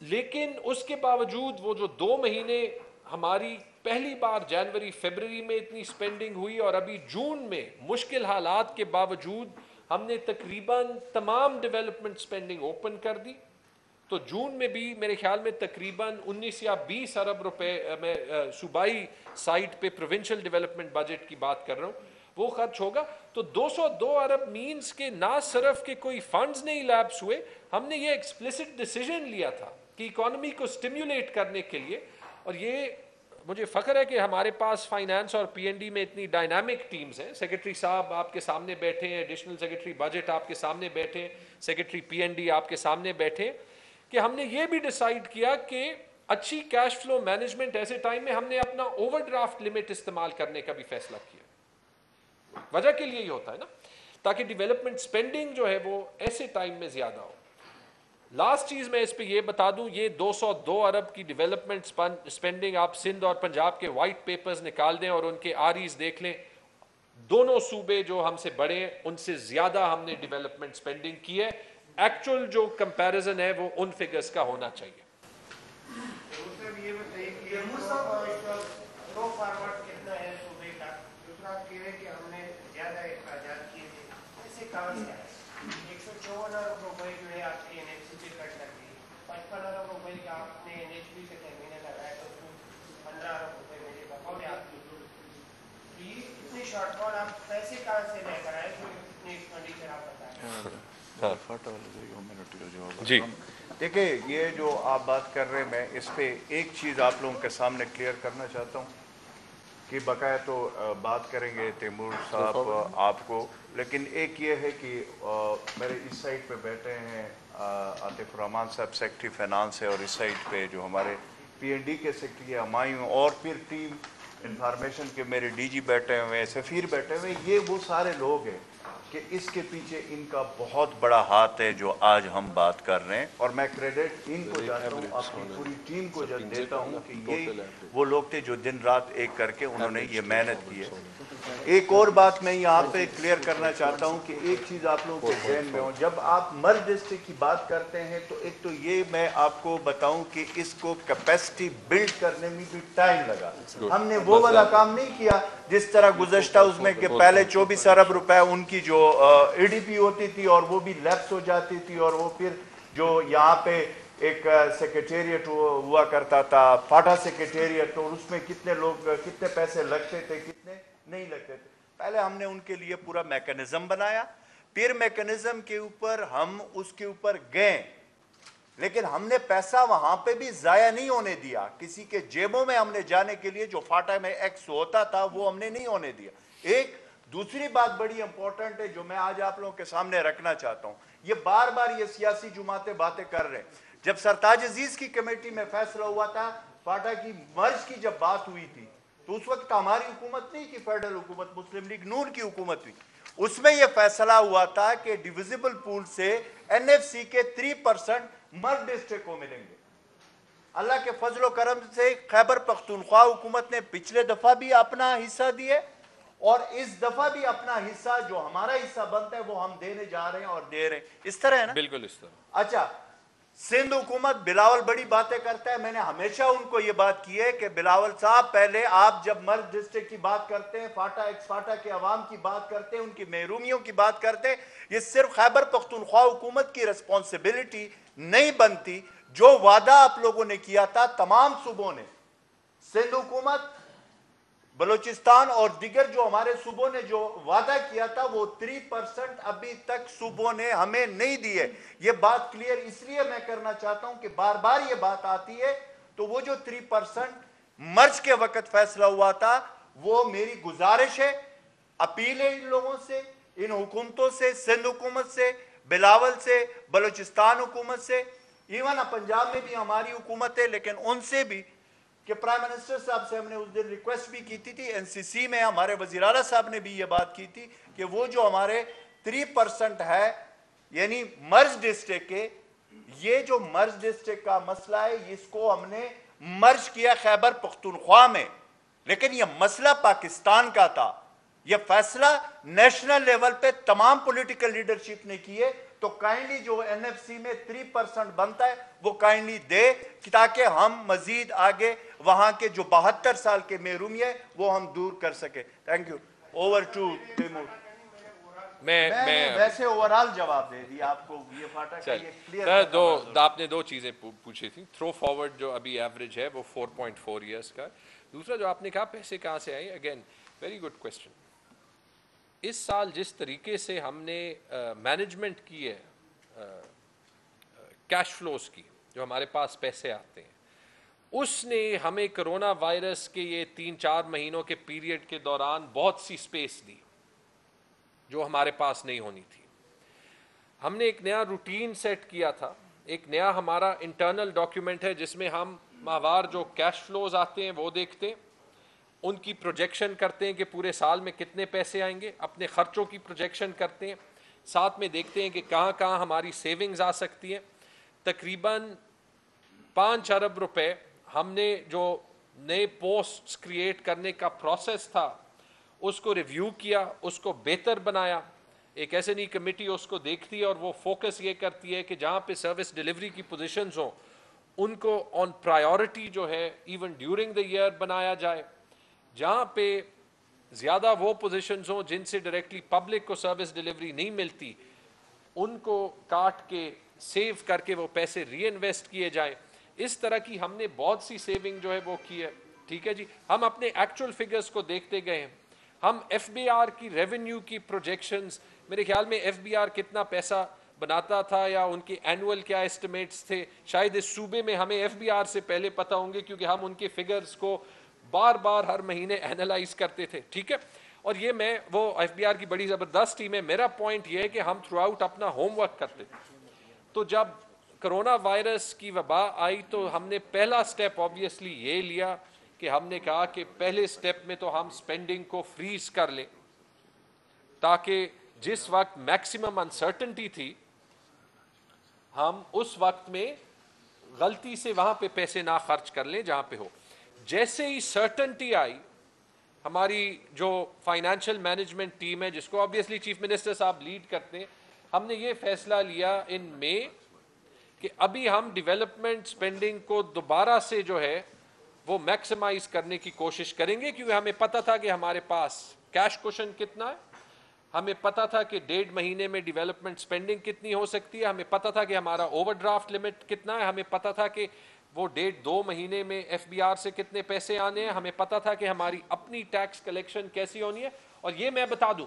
Speaker 2: لیکن اس کے باوجود وہ جو 2 مہینے ہماری پہلی بار جنوری فیبرری میں اتنی سپینڈنگ ہوئی اور ابھی جون میں مشکل حالات کے باوجود ہم نے تقریباً تمام ڈیولپمنٹ سپینڈنگ اوپن کر دی. تو جون میں بھی میرے خیال میں تقریباً 19 یا 20 ارب روپے میں صوبائی سائٹ پہ پروونشل ڈیولپمنٹ بجٹ کی بات کر رہا ہوں وہ خرچ ہوگا. تو 202 ارب مینز کہ نہ صرف کہ کوئی فنڈز نہیں لیپس ہوئے, ہم نے یہ ایکسپلیسٹ ڈیسیژن لیا تھا کہ اکانومی کو سٹیمیولیٹ کرنے کے لیے. اور یہ مجھے فخر ہے کہ ہمارے پاس فائنانس اور پی این ڈی میں اتنی ڈائنامک ٹیمز ہیں. سیکرٹری صاحب آپ کے سامنے بیٹھے ہیں, ایڈیشنل سیکرٹری بجٹ آپ کے سامنے بیٹھے ہیں, سیکرٹری پی این ڈی آپ کے سامنے بیٹھے ہیں, کہ ہم نے یہ بھی ڈیسائیڈ کیا کہ اچھی کیش فلو مینجمنٹ ایسے ٹائم میں ہم نے اپنا اوور ڈرافٹ لمٹ استعمال کرنے کا بھی فیصلہ کیا. وجہ کے لیے ہی ہوتا ہے نا, تاکہ ڈیولپمنٹ سپینڈنگ جو ہے وہ ایسے ٹائم میں زیادہ ہو. لاسٹ چیز میں اس پہ یہ بتا دوں, یہ 202 ارب کی ڈیولپمنٹ سپینڈنگ آپ سندھ اور پنجاب کے وائٹ پیپرز نکال دیں اور ان کے آریز دیکھ لیں, دونوں صوبے جو ہم سے بڑے ہیں ان سے زیادہ ہم نے ڈیولپمنٹ سپینڈنگ کی ہے. ایکچوئل جو کمپیریزن ہے وہ ان فگرز کا ہونا چاہیے.
Speaker 5: یہ بتائیے کہ گو فارورڈ کتنا ہے صوبے کا. دوسرا آپ کہہ رہے ہیں کہ ہم نے زیادہ اخراجات کیے تھے, ایسے کہاں سے آئے؟ 154 ارب روپئے جو ہے آپ کی این ایچ سی پہ کٹ کر دی, 55 ارب روپئے کا آپ نے این ایچ پی سے تخمینے لگایا تو اس کو 15 ارب روپئے میں بقول آپ کی. یہ اتنی شارٹ فال آپ پیسے کہاں سے لے کر آئے جو اتنی ایکسپینڈیچر آپ بتائیں؟
Speaker 1: جی دیکھیں, یہ جو آپ بات کر رہے ہیں میں اس پہ ایک چیز آپ لوگوں کے سامنے کلیئر کرنا چاہتا ہوں کہ بقایا تو بات کریں گے تیمور صاحب آپ کو, لیکن ایک یہ ہے کہ میرے اس سائٹ پہ بیٹھے ہیں عاطف الرحمان صاحب سیکرٹری فائنانس ہے, اور اس سائٹ پہ جو ہمارے پی این ڈی کے سیکرٹری ہمایوں اور پھر ٹیم انفارمیشن کے میرے ڈی جی بیٹھے ہوئے ہیں, سفیر بیٹھے ہوئے ہیں. یہ وہ سارے لوگ ہیں کہ اس کے پیچھے ان کا بہت بڑا ہاتھ ہے جو آج ہم بات کر رہے ہیں, اور میں کریڈٹ ان کو جاتا ہوں, اپنی پوری ٹیم کو دیتا ہوں کہ یہ وہ لوگ تھے جو دن رات ایک کر کے انہوں نے یہ محنت کی ہے. ایک اور بات میں یہاں پہ کلیئر کرنا چاہتا ہوں کہ ایک چیز آپ لوگوں کے ذہن میں ہو, جب آپ مرج ڈسٹرکٹ کی بات کرتے ہیں تو ایک تو یہ میں آپ کو بتاؤں کہ اس کو کیپیسٹی بلڈ کرنے میں بھی ٹائم لگا. ہم نے وہ والا کام نہیں کیا جس طرح گزشتہ اس میں کہ پہلے 24 ارب روپے ان کی جو ای ڈی پی ہوتی تھی اور وہ بھی لیپس ہو جاتی تھی, اور وہ پھر جو یہاں پہ ایک سیکریٹریٹ ہوا کرتا تھا فاٹا سیکریٹریٹ, اور اس میں کتنے لوگ کتنے پیسے لگتے تھے کتنے نہیں لگتے تھے. پہلے ہم نے ان کے لیے پورا میکانزم بنایا, پھر میکانزم کے اوپر ہم اس کے اوپر گئے, لیکن ہم نے پیسہ وہاں پہ بھی ضائع نہیں ہونے دیا. کسی کے جیبوں میں ہم نے جانے کے لیے جو فاٹا میں ایکس ہوتا تھا وہ ہم نے نہیں ہونے دیا. ایک دوسری بات بڑی امپورٹنٹ ہے جو میں آج آپ لوگوں کے سامنے رکھنا چاہتا ہوں, یہ بار بار یہ سیاسی جماعتیں باتیں کر رہے ہیں. جب سرتاج عزیز کی کمیٹی میں فیصلہ ہوا تھا فاٹا کی مرج کی جب بات ہوئی تھی تو اس وقت ہماری حکومت نہیں کی, فیڈرل حکومت مسلم لیگ نون کی حکومت ہوئی. اس میں یہ فیصلہ ہوا تھا کہ ڈیویزیبل پول سے این ایف سی کے 3% مرج ڈسٹرکٹ کو ملیں گے. اللہ کے فضل و کرم سے خیبر پختونخوا حکومت نے پچھلے دفعہ بھی اپنا حصہ دیے, اور اس دفعہ بھی اپنا حصہ جو ہمارا حصہ بنتا ہے وہ ہم دینے جا رہے ہیں اور دے رہے ہیں. اس طرح ہے نا؟
Speaker 2: بالکل اس طرح.
Speaker 1: اچھا, سندھ حکومت بلاول بڑی باتیں کرتا ہے. میں نے ہمیشہ ان کو یہ بات کی ہے کہ بلاول صاحب پہلے آپ جب مرج ڈسٹرکٹ کی بات کرتے ہیں, فاٹا ایکس فاٹا کے عوام کی بات کرتے ہیں, ان کی محرومیوں کی بات کرتے ہیں, یہ صرف خیبر پختونخوا حکومت کی ریسپانسبلٹی نہیں بنتی. جو وعدہ آپ لوگوں نے کیا تھا تمام صوبوں نے, سندھ حکومت, بلوچستان اور دیگر جو ہمارے صوبوں نے جو وعدہ کیا تھا وہ 3% ابھی تک صوبوں نے ہمیں نہیں دی ہے. یہ بات کلیئر اس لیے میں کرنا چاہتا ہوں کہ بار بار یہ بات آتی ہے, تو وہ جو 3% مرج کے وقت فیصلہ ہوا تھا وہ میری گزارش ہے, اپیل ہے ان لوگوں سے, ان حکومتوں سے, سندھ حکومت سے, بلاول سے, بلوچستان حکومت سے, ایون پنجاب میں بھی ہماری حکومت ہے, لیکن ان سے بھی کہ پرائم منسٹر صاحب سے ہم نے اس دن ریکویسٹ بھی کی تھی, این سی سی میں ہمارے وزیر اعلیٰ صاحب نے بھی یہ بات کی تھی کہ وہ جو ہمارے 3% ہے یعنی مرج ڈسٹرکٹ کے یہ جو مرج ڈسٹرکٹ کا مسئلہ ہے اس کو ہم نے مرج کیا خیبر پختونخوا میں، لیکن یہ مسئلہ پاکستان کا تھا. یہ فیصلہ نیشنل لیول پہ تمام پولیٹیکل لیڈرشپ نے کیے. تو کائنڈلی جو این ایف سی میں 3% بنتا ہے وہ کائنڈلی دے تاکہ ہم مزید آگے وہاں کے جو 72 سال کے محرومی ہے وہ ہم دور کر سکے. Thank you. Over to Taimur.
Speaker 2: میں
Speaker 1: ویسے اوورال جواب دے دیا آپ کو. یہ فاٹا کا یہ کلیئر.
Speaker 2: آپ نے دو چیزیں پوچھی تھی. تھرو فارورڈ جو ابھی ایوریج ہے وہ 4.4 ایئرس کا. دوسرا جو آپ نے کہا پیسے کہاں سے آئے، اگین ویری گڈ کوشچن. اس سال جس طریقے سے ہم نے مینجمنٹ کی ہے کیش فلوز کی، جو ہمارے پاس پیسے آتے ہیں، اس نے ہمیں کرونا وائرس کے یہ 3-4 مہینوں کے پیریڈ کے دوران بہت سی سپیس دی جو ہمارے پاس نہیں ہونی تھی. ہم نے ایک نیا روٹین سیٹ کیا تھا، ایک نیا ہمارا انٹرنل ڈاکیومنٹ ہے جس میں ہم ماہوار جو کیش فلوز آتے ہیں وہ دیکھتے ہیں، ان کی پروجیکشن کرتے ہیں کہ پورے سال میں کتنے پیسے آئیں گے، اپنے خرچوں کی پروجیکشن کرتے ہیں، ساتھ میں دیکھتے ہیں کہ کہاں کہاں ہماری سیونگز آ سکتی ہیں. تقریباً 5 ارب روپے ہم نے جو نئے پوسٹس کریٹ کرنے کا پروسیس تھا اس کو ریویو کیا، اس کو بہتر بنایا. ایک ایسے نہیں کمیٹی اس کو دیکھتی ہے اور وہ فوکس یہ کرتی ہے کہ جہاں پہ سروس ڈیلیوری کی پوزیشنز ہوں ان کو آن پرائیورٹی جو ہے ایون ڈیورنگ دا ایئر بنایا جائے. جہاں پہ زیادہ وہ پوزیشنز ہوں جن سے ڈائریکٹلی پبلک کو سروس ڈیلیوری نہیں ملتی ان کو کاٹ کے سیو کر کے وہ پیسے ری انویسٹ کیے جائیں. اس طرح کی ہم نے بہت سی سیونگ جو ہے وہ کی ہے. ٹھیک ہے جی. ہم اپنے ایکچوئل فگرز کو دیکھتے گئے ہیں. ہم ایف بی آر کی ریونیو کی پروجیکشنز، میرے خیال میں ایف بی آر کتنا پیسہ بناتا تھا یا ان کے اینول کیا اسٹیمیٹس تھے، شاید اس صوبے میں ہمیں ایف بی آر سے پہلے پتہ ہوں گے کیونکہ ہم ان کے فگرز کو بار بار ہر مہینے اینالائز کرتے تھے. ٹھیک ہے. اور یہ میں وہ ایف بی آر کی بڑی زبردست ٹیم ہے. میرا پوائنٹ یہ ہے کہ ہم تھرو آؤٹ اپنا ہوم ورک کرتے تھے. تو جب کرونا وائرس کی وبا آئی تو ہم نے پہلا سٹیپ آبویسلی یہ لیا کہ ہم نے کہا کہ پہلے سٹیپ میں تو ہم سپینڈنگ کو فریز کر لیں تاکہ جس وقت میکسیمم انسرٹنٹی تھی ہم اس وقت میں غلطی سے وہاں پہ پیسے نہ خرچ کر لیں جہاں پہ ہو. جیسے ہی سرٹنٹی آئی، ہماری جو فائنینشیل مینجمنٹ ٹیم ہے جس کو آبویسلی چیف منسٹر صاحب لیڈ کرتے ہیں، ہم نے یہ فیصلہ لیا ان مئی کہ ابھی ہم ڈیولپمنٹ سپینڈنگ کو دوبارہ سے جو ہے وہ میکسیمائز کرنے کی کوشش کریں گے، کیونکہ ہمیں پتہ تھا کہ ہمارے پاس کیش کوشن کتنا ہے، ہمیں پتہ تھا کہ 1.5 مہینے میں ڈیولپمنٹ سپینڈنگ کتنی ہو سکتی ہے، ہمیں پتہ تھا کہ ہمارا اوور ڈرافٹ لمٹ کتنا ہے، ہمیں پتہ تھا کہ وہ 1.5-2 مہینے میں ایف بی آر سے کتنے پیسے آنے ہیں، ہمیں پتہ تھا کہ ہماری اپنی ٹیکس کلیکشن کیسی ہونی ہے. اور یہ میں بتا دوں،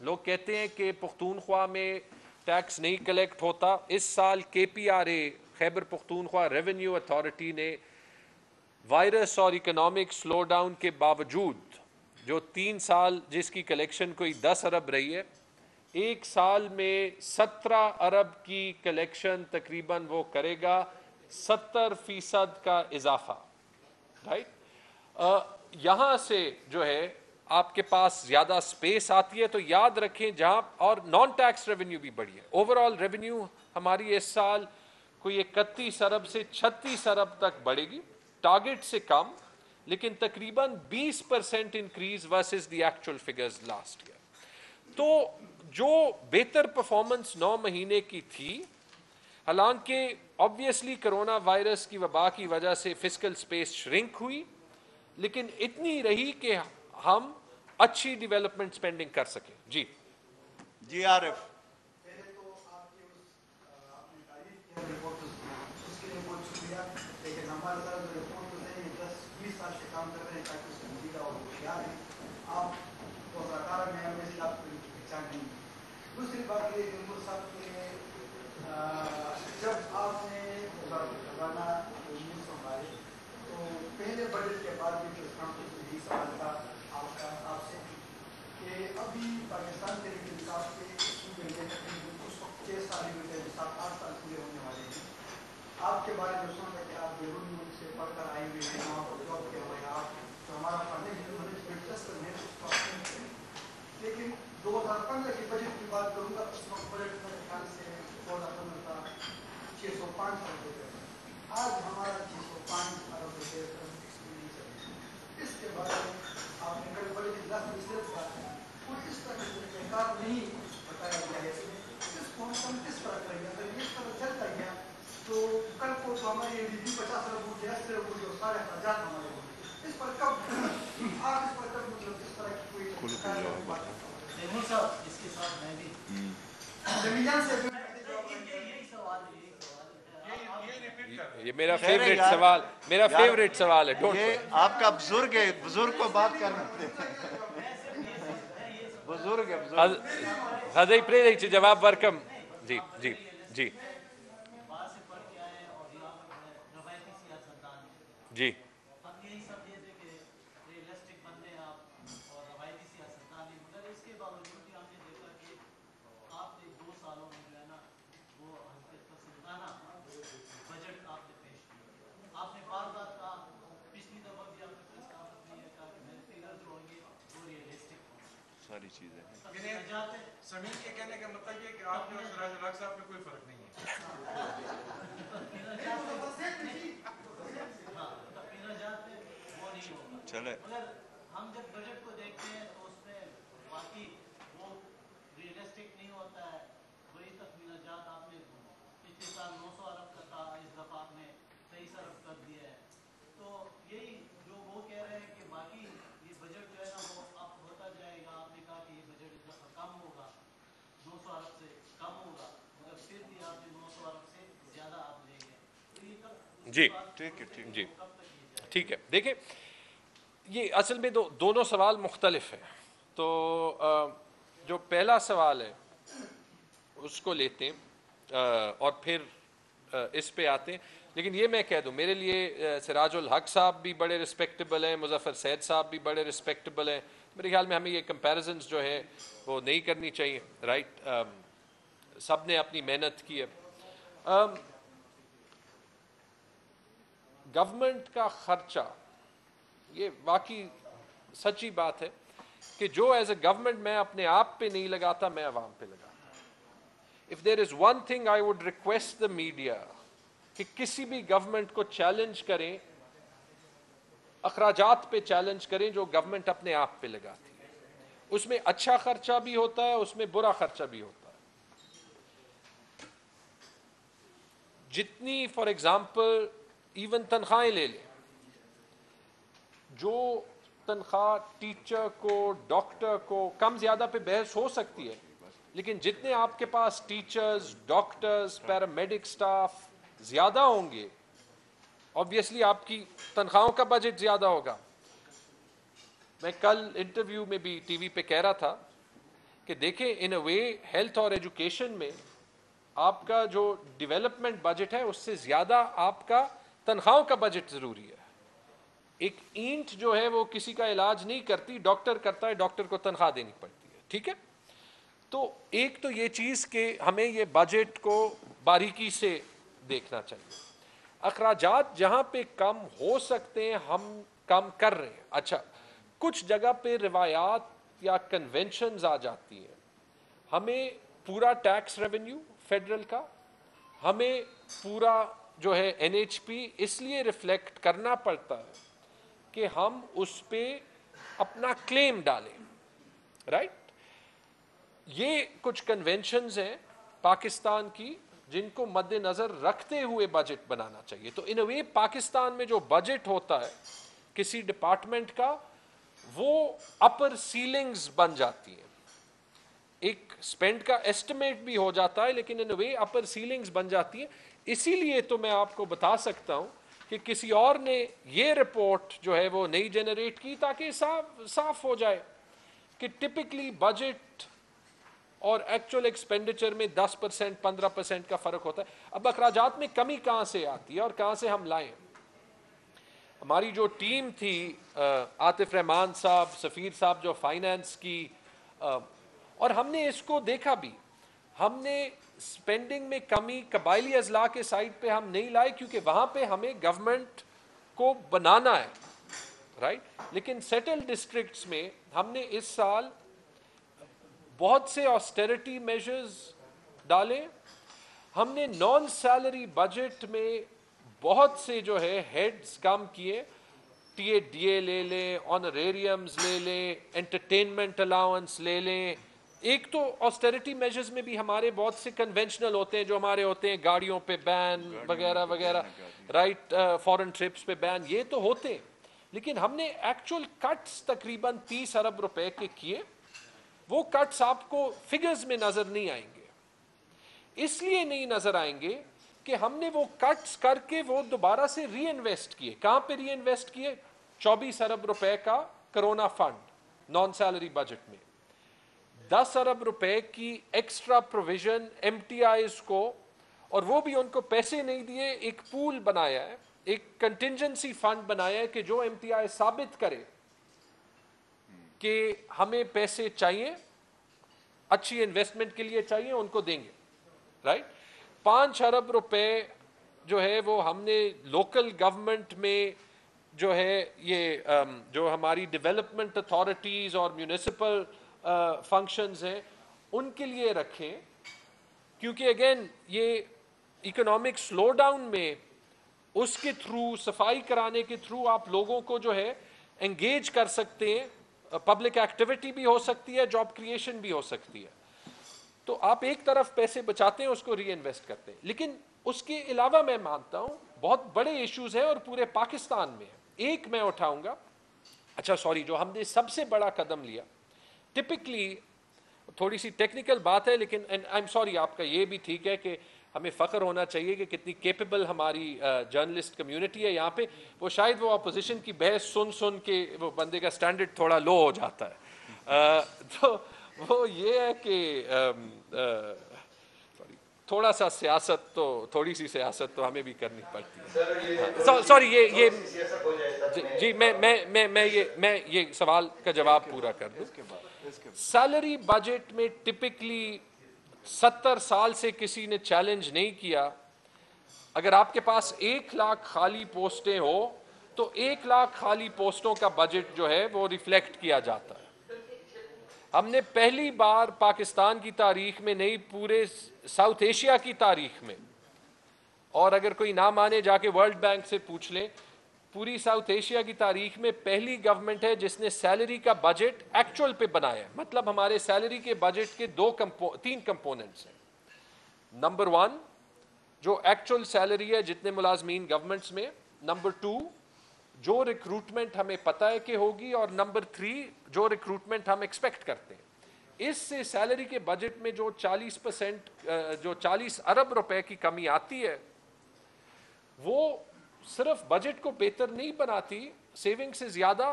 Speaker 2: لوگ کہتے ہیں کہ پختونخوا میں ٹیکس نہیں کلیکٹ ہوتا. اس سال کے پی آر اے خیبر پختونخوا ریونیو اتھارٹی نے وائرس اور اکنامک سلو ڈاؤن کے باوجود جو 3 سال جس کی کلیکشن کوئی 10 ارب رہی ہے، 1 سال میں 17 ارب کی کلیکشن تقریباً وہ کرے گا 70% کا اضافہ. رائٹ. یہاں سے جو ہے آپ کے پاس زیادہ سپیس آتی ہے. تو یاد رکھیں جہاں اور نان ٹیکس ریونیو بھی بڑھی ہے. اوور آل ریونیو ہماری اس سال کوئی 31 ارب سے 36 ارب تک بڑھے گی، ٹارگٹ سے کم، لیکن تقریباً 20% increase versus the actual figures last year. تو جو بہتر پرفارمنس 9 مہینے کی تھی، حالانکہ آبویسلی کرونا وائرس کی وبا کی وجہ سے فسکل سپیس شرنک ہوئی، لیکن اتنی رہی کہ ہم اچھی ڈیولپمنٹ سپینڈنگ کر سکیں. جی
Speaker 1: عارف.
Speaker 6: پہلے تو آپ کے آپ نے تعریف کیا رپورٹرز اس کے لیے بہت شکریہ، لیکن ہمارے ساتھ جو رپورٹرز ہیں 10-20 سال سے کام کر رہے ہیں تاکہ اس کو مزید اور ہوشیار ہیں. آپ 2018 میں ہم سے آپ کو پہچان نہیں. دوسری بات یہ جمہور صاحب کے جب آپ نے زمانہ سنبھالے تو پہلے بجٹ کے بعد بھی جو کانفرنس میں یہی سوال تھا آپ سے کہ ابھی پاکستان کے انصاف کے صوبے میں اس وقت 6 سال ہی ہوئے 7-8 سال پورے ہونے والے ہیں. آپ کے بارے میں سنا کہ آپ بیرون ملک سے پڑھ کر آئے ہوئے ہیں، وہاں پر جاب کے ہوئے آپ تو ہمارا فائنینشیل سسٹم ہے اس کو آپ نہیں کریں. لیکن 2015 کے بجٹ کی بات کروں گا، اس وقت بجٹ میرے خیال سے 2015 کا 605 अरब रुपये था। आज हमारा 605 अरब रुपये इसके बारे में आपने कल बड़ी रिसर्च का और इस तरह से बेकार नहीं बताया गया है इसमें। इसको हम किस तरह करेंगे? अगर इस तरह चलता गया तो कल को तो हमारे ADP 50 अरब हो गया, 80 अरब हो गया, सारे हजार हमारे हो गए। इस पर कब आप इस पर कब मतलब इस तरह की कोई बात
Speaker 7: इसके साथ मैं भी
Speaker 6: जमीन से
Speaker 2: ये मेरा फेवरेट सवाल, मेरा फेवरेट सवाल है।
Speaker 1: ये आपका बुजुर्ग है, बुजुर्ग को बात करना दे। बुजुर्ग है, बुजुर्ग।
Speaker 2: हज़ई प्रेरित जवाब वर्कम। जी जी जी
Speaker 7: बाहर से पढ़ के आए और यहाँ पर रवायती सियासतदान
Speaker 2: जी
Speaker 7: हम यही समझे थे कि रियलिस्टिक बंदे आप और रवायती सियासतदान ही, मगर इसके बावजूद भी हमने देखा कि आपने 2 सालों में जो है ना वो पसंदाना बजट आपने पेश किया। आपने बार बार कहा, पिछली दफा भी आपने प्रेस कॉन्फ्रेंस में कहा कि मेरे फिगर जो होंगे वो रियलिस्टिक होंगे।
Speaker 1: सारी चीजें
Speaker 3: समीर के कहने का मतलब ये कि आपने और सिराजुल हक साहब में कोई फर्क नहीं है।
Speaker 1: चले
Speaker 7: मगर हम जब बजट को देखते हैं तो उसमें बाकी वो रियलिस्टिक नहीं होता है। वही तखमीनाजात आपने पिछले साल 900 अरब का था, इस दफा आपने 23 अरब कर दिया है। तो यही जो वो कह रहे हैं कि बाकी ये बजट जो है ना वो अप होता जाएगा। आपने कहा कि ये बजट इस दफा कम होगा, 900 अरब से कम होगा, मगर फिर भी आपने 900 अरब से ज्यादा आप ले गए। तो ये कब
Speaker 2: जी
Speaker 1: ठीक है, ठीक
Speaker 2: जी
Speaker 7: कब तक ये जाएगा?
Speaker 2: ठीक है। देखिए, ये असल में दोनों सवाल मुख्तलिफ हैं। तो जो पहला सवाल है उसको लेते हैं और फिर इस पे आते हैं। लेकिन ये मैं कह दूं, मेरे लिए सिराजुल हक साहब भी बड़े रिस्पेक्टेबल हैं, मुजफ्फर सैयद साहब भी बड़े रिस्पेक्टेबल हैं। मेरे ख्याल में हमें ये कंपैरिजन्स जो है वो नहीं करनी चाहिए। राइट, सब ने अपनी मेहनत की है। गवर्नमेंट का खर्चा, ये वाकई सच्ची बात है कि जो एज ए गवर्नमेंट मैं अपने आप पे नहीं लगाता, मैं अवाम पे लगाता। If there is one thing I would request the media कि किसी भी गवर्नमेंट को चैलेंज करें, अखराजात पे चैलेंज करें जो गवर्नमेंट अपने आप पे लगाती है। उसमें अच्छा खर्चा भी होता है, उसमें बुरा खर्चा भी होता है। जितनी फॉर एग्जाम्पल इवन तनख्वाहें ले लें, जो तनख्वाह टीचर को, डॉक्टर को कम ज्यादा पे बहस हो सकती है, लेकिन जितने आपके पास टीचर्स, डॉक्टर्स, पैरामेडिक स्टाफ ज्यादा होंगे, ऑब्वियसली आपकी तनख्वाहों का बजट ज्यादा होगा। मैं कल इंटरव्यू में भी टीवी पे कह रहा था कि देखें, इन अ वे हेल्थ और एजुकेशन में आपका जो डेवलपमेंट बजट है उससे ज्यादा आपका तनख्वाहों का बजट जरूरी है। एक ईंट जो है वो किसी का इलाज नहीं करती, डॉक्टर करता है, डॉक्टर को तनख्वाह देनी पड़ती है। ठीक है, तो एक तो ये चीज कि हमें ये बजट को बारीकी से देखना चाहिए। अखराजात जहां पे कम हो सकते हैं हम कम कर रहे हैं। अच्छा, कुछ जगह पे रिवायात या कन्वेंशंस आ जाती हैं। हमें पूरा टैक्स रेवेन्यू फेडरल का, हमें पूरा जो है NHP इसलिए रिफ्लेक्ट करना पड़ता है कि हम उस पे अपना क्लेम डालें। राइट, ये कुछ कन्वेंशंस हैं पाकिस्तान की जिनको मद्देनजर रखते हुए बजट बनाना चाहिए। तो इन अ वे पाकिस्तान में जो बजट होता है किसी डिपार्टमेंट का, वो अपर सीलिंग्स बन जाती हैं। एक स्पेंड का एस्टिमेट भी हो जाता है, लेकिन इन अ वे अपर सीलिंग्स बन जाती है। इसीलिए तो मैं आपको बता सकता हूं कि किसी और ने ये रिपोर्ट जो है वो नहीं जनरेट की, ताकि साफ हो जाए कि टिपिकली बजट और एक्चुअल एक्सपेंडिचर में 10%, 15% का फर्क होता है। अब अखराजात में कमी कहां से आती है और कहां से हम लाएं? हमारी जो टीम थी, आतिफ रहमान साहब, सफीर साहब जो फाइनेंस की, और हमने इसको देखा भी। हमने स्पेंडिंग में कमी कबायली अजला के साइड पे हम नहीं लाए, क्योंकि वहां पे हमें गवर्नमेंट को बनाना है। राइट, लेकिन सेटल डिस्ट्रिक्ट्स में हमने इस साल बहुत से ऑस्टेरिटी मेजर्स डाले। हमने नॉन सैलरी बजट में बहुत से जो है हेड्स कम किए, टीए ले लें, ऑनरेरियम्स ले लें, एंटरटेनमेंट अलाउंस ले लें। एक तो ऑस्टेरिटी मेजर्स में भी हमारे बहुत से कन्वेंशनल होते हैं जो हमारे होते हैं, गाड़ियों पे बैन वगैरह वगैरह, राइट, फॉरेन ट्रिप्स पे बैन, ये तो होते हैं, लेकिन हमने एक्चुअल कट्स तकरीबन 30 अरब रुपए के किए। वो कट्स आपको फिगर्स में नजर नहीं आएंगे, इसलिए नहीं नजर आएंगे कि हमने वो कट्स करके वो दोबारा से री इन्वेस्ट किए। कहां पे री इन्वेस्ट किए? 24 अरब रुपए का corona fund non salary budget में, 10 अरब रुपए की एक्स्ट्रा प्रोविजन एमटीआईज को, और वो भी उनको पैसे नहीं दिए, एक पूल बनाया है, एक कंटिजेंसी फंड बनाया है कि जो एमटीआई साबित करे कि हमें पैसे चाहिए, अच्छी इन्वेस्टमेंट के लिए चाहिए, उनको देंगे, राइट। 5 अरब रुपए जो है वो हमने लोकल गवर्नमेंट में जो है ये जो हमारी डेवलपमेंट अथॉरिटीज और म्यूनिसिपल फंक्शंस हैं उनके लिए रखें, क्योंकि अगेन ये इकोनॉमिक स्लो डाउन में उसके थ्रू, सफाई कराने के थ्रू आप लोगों को जो है एंगेज कर सकते हैं, पब्लिक एक्टिविटी भी हो सकती है, जॉब क्रिएशन भी हो सकती है। तो आप एक तरफ पैसे बचाते हैं, उसको री इन्वेस्ट करते हैं, लेकिन उसके अलावा मैं मानता हूं बहुत बड़े इश्यूज हैं और पूरे पाकिस्तान में है। एक मैं उठाऊंगा, अच्छा सॉरी, जो हमने सबसे बड़ा कदम लिया, टिपिकली थोड़ी सी टेक्निकल बात है, लेकिन आई एम सॉरी, आपका ये भी ठीक है कि हमें फ़ख्र होना चाहिए कि कितनी केपेबल हमारी जर्नलिस्ट कम्युनिटी है यहाँ पे। वो शायद वो अपोजिशन की बहस सुन सुन के वो बंदे का स्टैंडर्ड थोड़ा लो हो जाता है। तो वो ये है कि थोड़ा सा सियासत तो, थोड़ी सी सियासत तो हमें भी करनी पड़ती है। सॉरी, ये जी मैं ये सवाल का जवाब पूरा कर दूं। सैलरी बजट में टिपिकली 70 साल से किसी ने चैलेंज नहीं किया, अगर आपके पास 1 लाख खाली पोस्टें हो तो 1 लाख खाली पोस्टों का बजट जो है वो रिफ्लेक्ट किया जाता है। हमने पहली बार पाकिस्तान की तारीख में नहीं, पूरे साउथ एशिया की तारीख में, और अगर कोई ना माने जाके वर्ल्ड बैंक से पूछ ले, पूरी साउथ एशिया की तारीख में पहली गवर्नमेंट है जिसने सैलरी का बजट एक्चुअल पे बनाया है। मतलब हमारे सैलरी के बजट के 3 कंपोनेंट्स हैं। नंबर 1 जो एक्चुअल सैलरी है जितने मुलाजमीन गवर्नमेंट्स में, नंबर 2 जो रिक्रूटमेंट हमें पता है कि होगी, और नंबर 3 जो रिक्रूटमेंट हम एक्सपेक्ट करते हैं। इससे सैलरी के बजट में जो 40% जो 40 अरब रुपए की कमी आती है, वो सिर्फ बजट को बेहतर नहीं बनाती, सेविंग से ज्यादा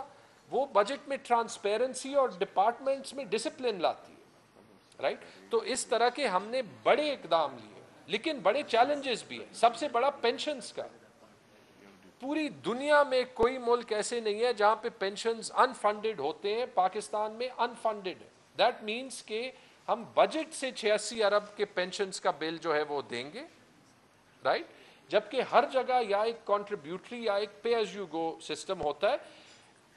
Speaker 2: वो बजट में ट्रांसपेरेंसी और डिपार्टमेंट्स में डिसिप्लिन लाती है, राइट। तो इस तरह के हमने बड़े इकदाम लिए, लेकिन बड़े चैलेंजेस भी हैं। सबसे बड़ा पेंशन्स का, पूरी दुनिया में कोई मुल्क ऐसे नहीं है जहां पे पेंशन्स अनफंडेड होते हैं। पाकिस्तान में अनफंडेड है। दैट मीन्स के हम बजट से 86 अरब के पेंशन्स का बिल जो है वो देंगे, राइट, जबकि हर जगह या एक कॉन्ट्रीब्यूटरी या एक पे एज यू गो सिस्टम होता है।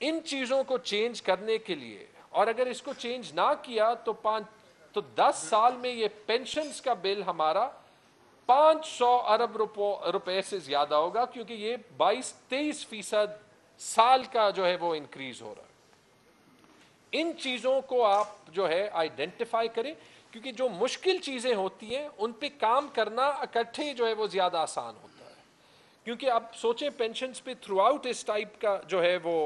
Speaker 2: इन चीजों को चेंज करने के लिए, और अगर इसको चेंज ना किया तो 10 साल में ये पेंशन्स का बिल हमारा 500 अरब रुपए से ज्यादा होगा, क्योंकि ये 22-23% साल का जो है वो इंक्रीज हो रहा है। इन चीजों को आप जो है आइडेंटिफाई करें, क्योंकि जो मुश्किल चीजें होती हैं उन पे काम करना इकट्ठे जो है वो ज्यादा आसान होता है। क्योंकि आप सोचें पेंशन्स पे थ्रू आउट इस टाइप का जो है वो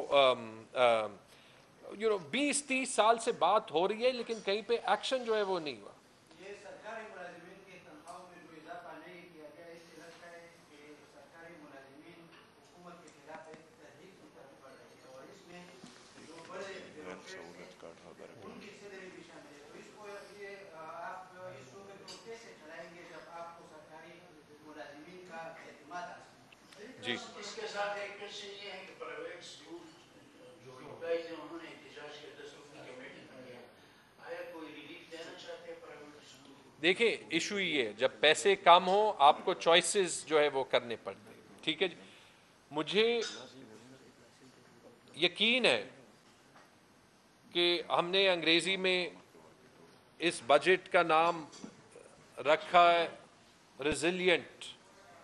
Speaker 2: 20-30 साल से बात हो रही है, लेकिन कहीं पे एक्शन जो है वो नहीं हुआ।
Speaker 5: ये सरकारी मुलाजिमीन की तनख्वाहों में जो इजाफा नहीं किया गया, इससे लगता है कि सरकारी मुलाजिमीन हुकूमत के खिलाफ एक तहरीक की तरफ बढ़ रही है, और इसमें जो बड़े उनकी सैलरी भी शामिल है। तो इसको ये आप इस सूबे को कैसे चलाएंगे जब आपको सरकारी मुलाजिमीन का एतमाद हासिल?
Speaker 2: जी,
Speaker 4: इसके साथ एक क्वेश्चन ये है कि प्राइवेट स्कूल जो एम्प्लॉइज हैं उन्होंने एहतजाज के 10 रुपये की मीटिंग कर लिया, आया कोई रिलीफ देना चाहते हैं प्राइवेट स्कूल?
Speaker 2: देखिए इशू ये है, जब पैसे कम हो आपको चॉइसेस जो है वो करने पड़ते हैं, ठीक है जी। मुझे यकीन है कि हमने अंग्रेजी में इस बजट का नाम रखा है रेजिलियंट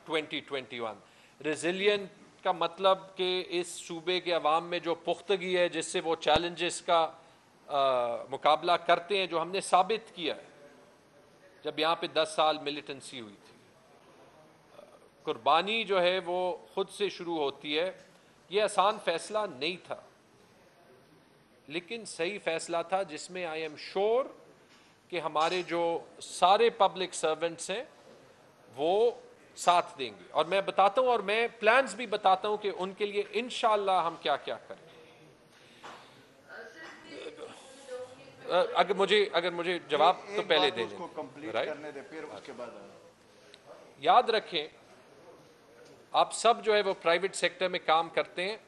Speaker 2: 2021। रेजिलियंट का मतलब कि इस सूबे के अवाम में जो पुख्तगी है जिससे वो चैलेंजेस का मुकाबला करते हैं, जो हमने साबित किया है जब यहाँ पे 10 साल मिलिटेंसी हुई थी। कुर्बानी जो है वो खुद से शुरू होती है। ये आसान फैसला नहीं था, लेकिन सही फैसला था जिसमें आई एम श्योर कि हमारे जो सारे पब्लिक सर्वेंट्स हैं वो साथ देंगे। और मैं बताता हूं, और मैं प्लान्स भी बताता हूं कि उनके लिए इंशाअल्लाह हम क्या क्या करें। अगर मुझे जवाब तो पहले दे दें, राइट। याद रखें, आप सब जो है वो प्राइवेट सेक्टर में काम करते हैं,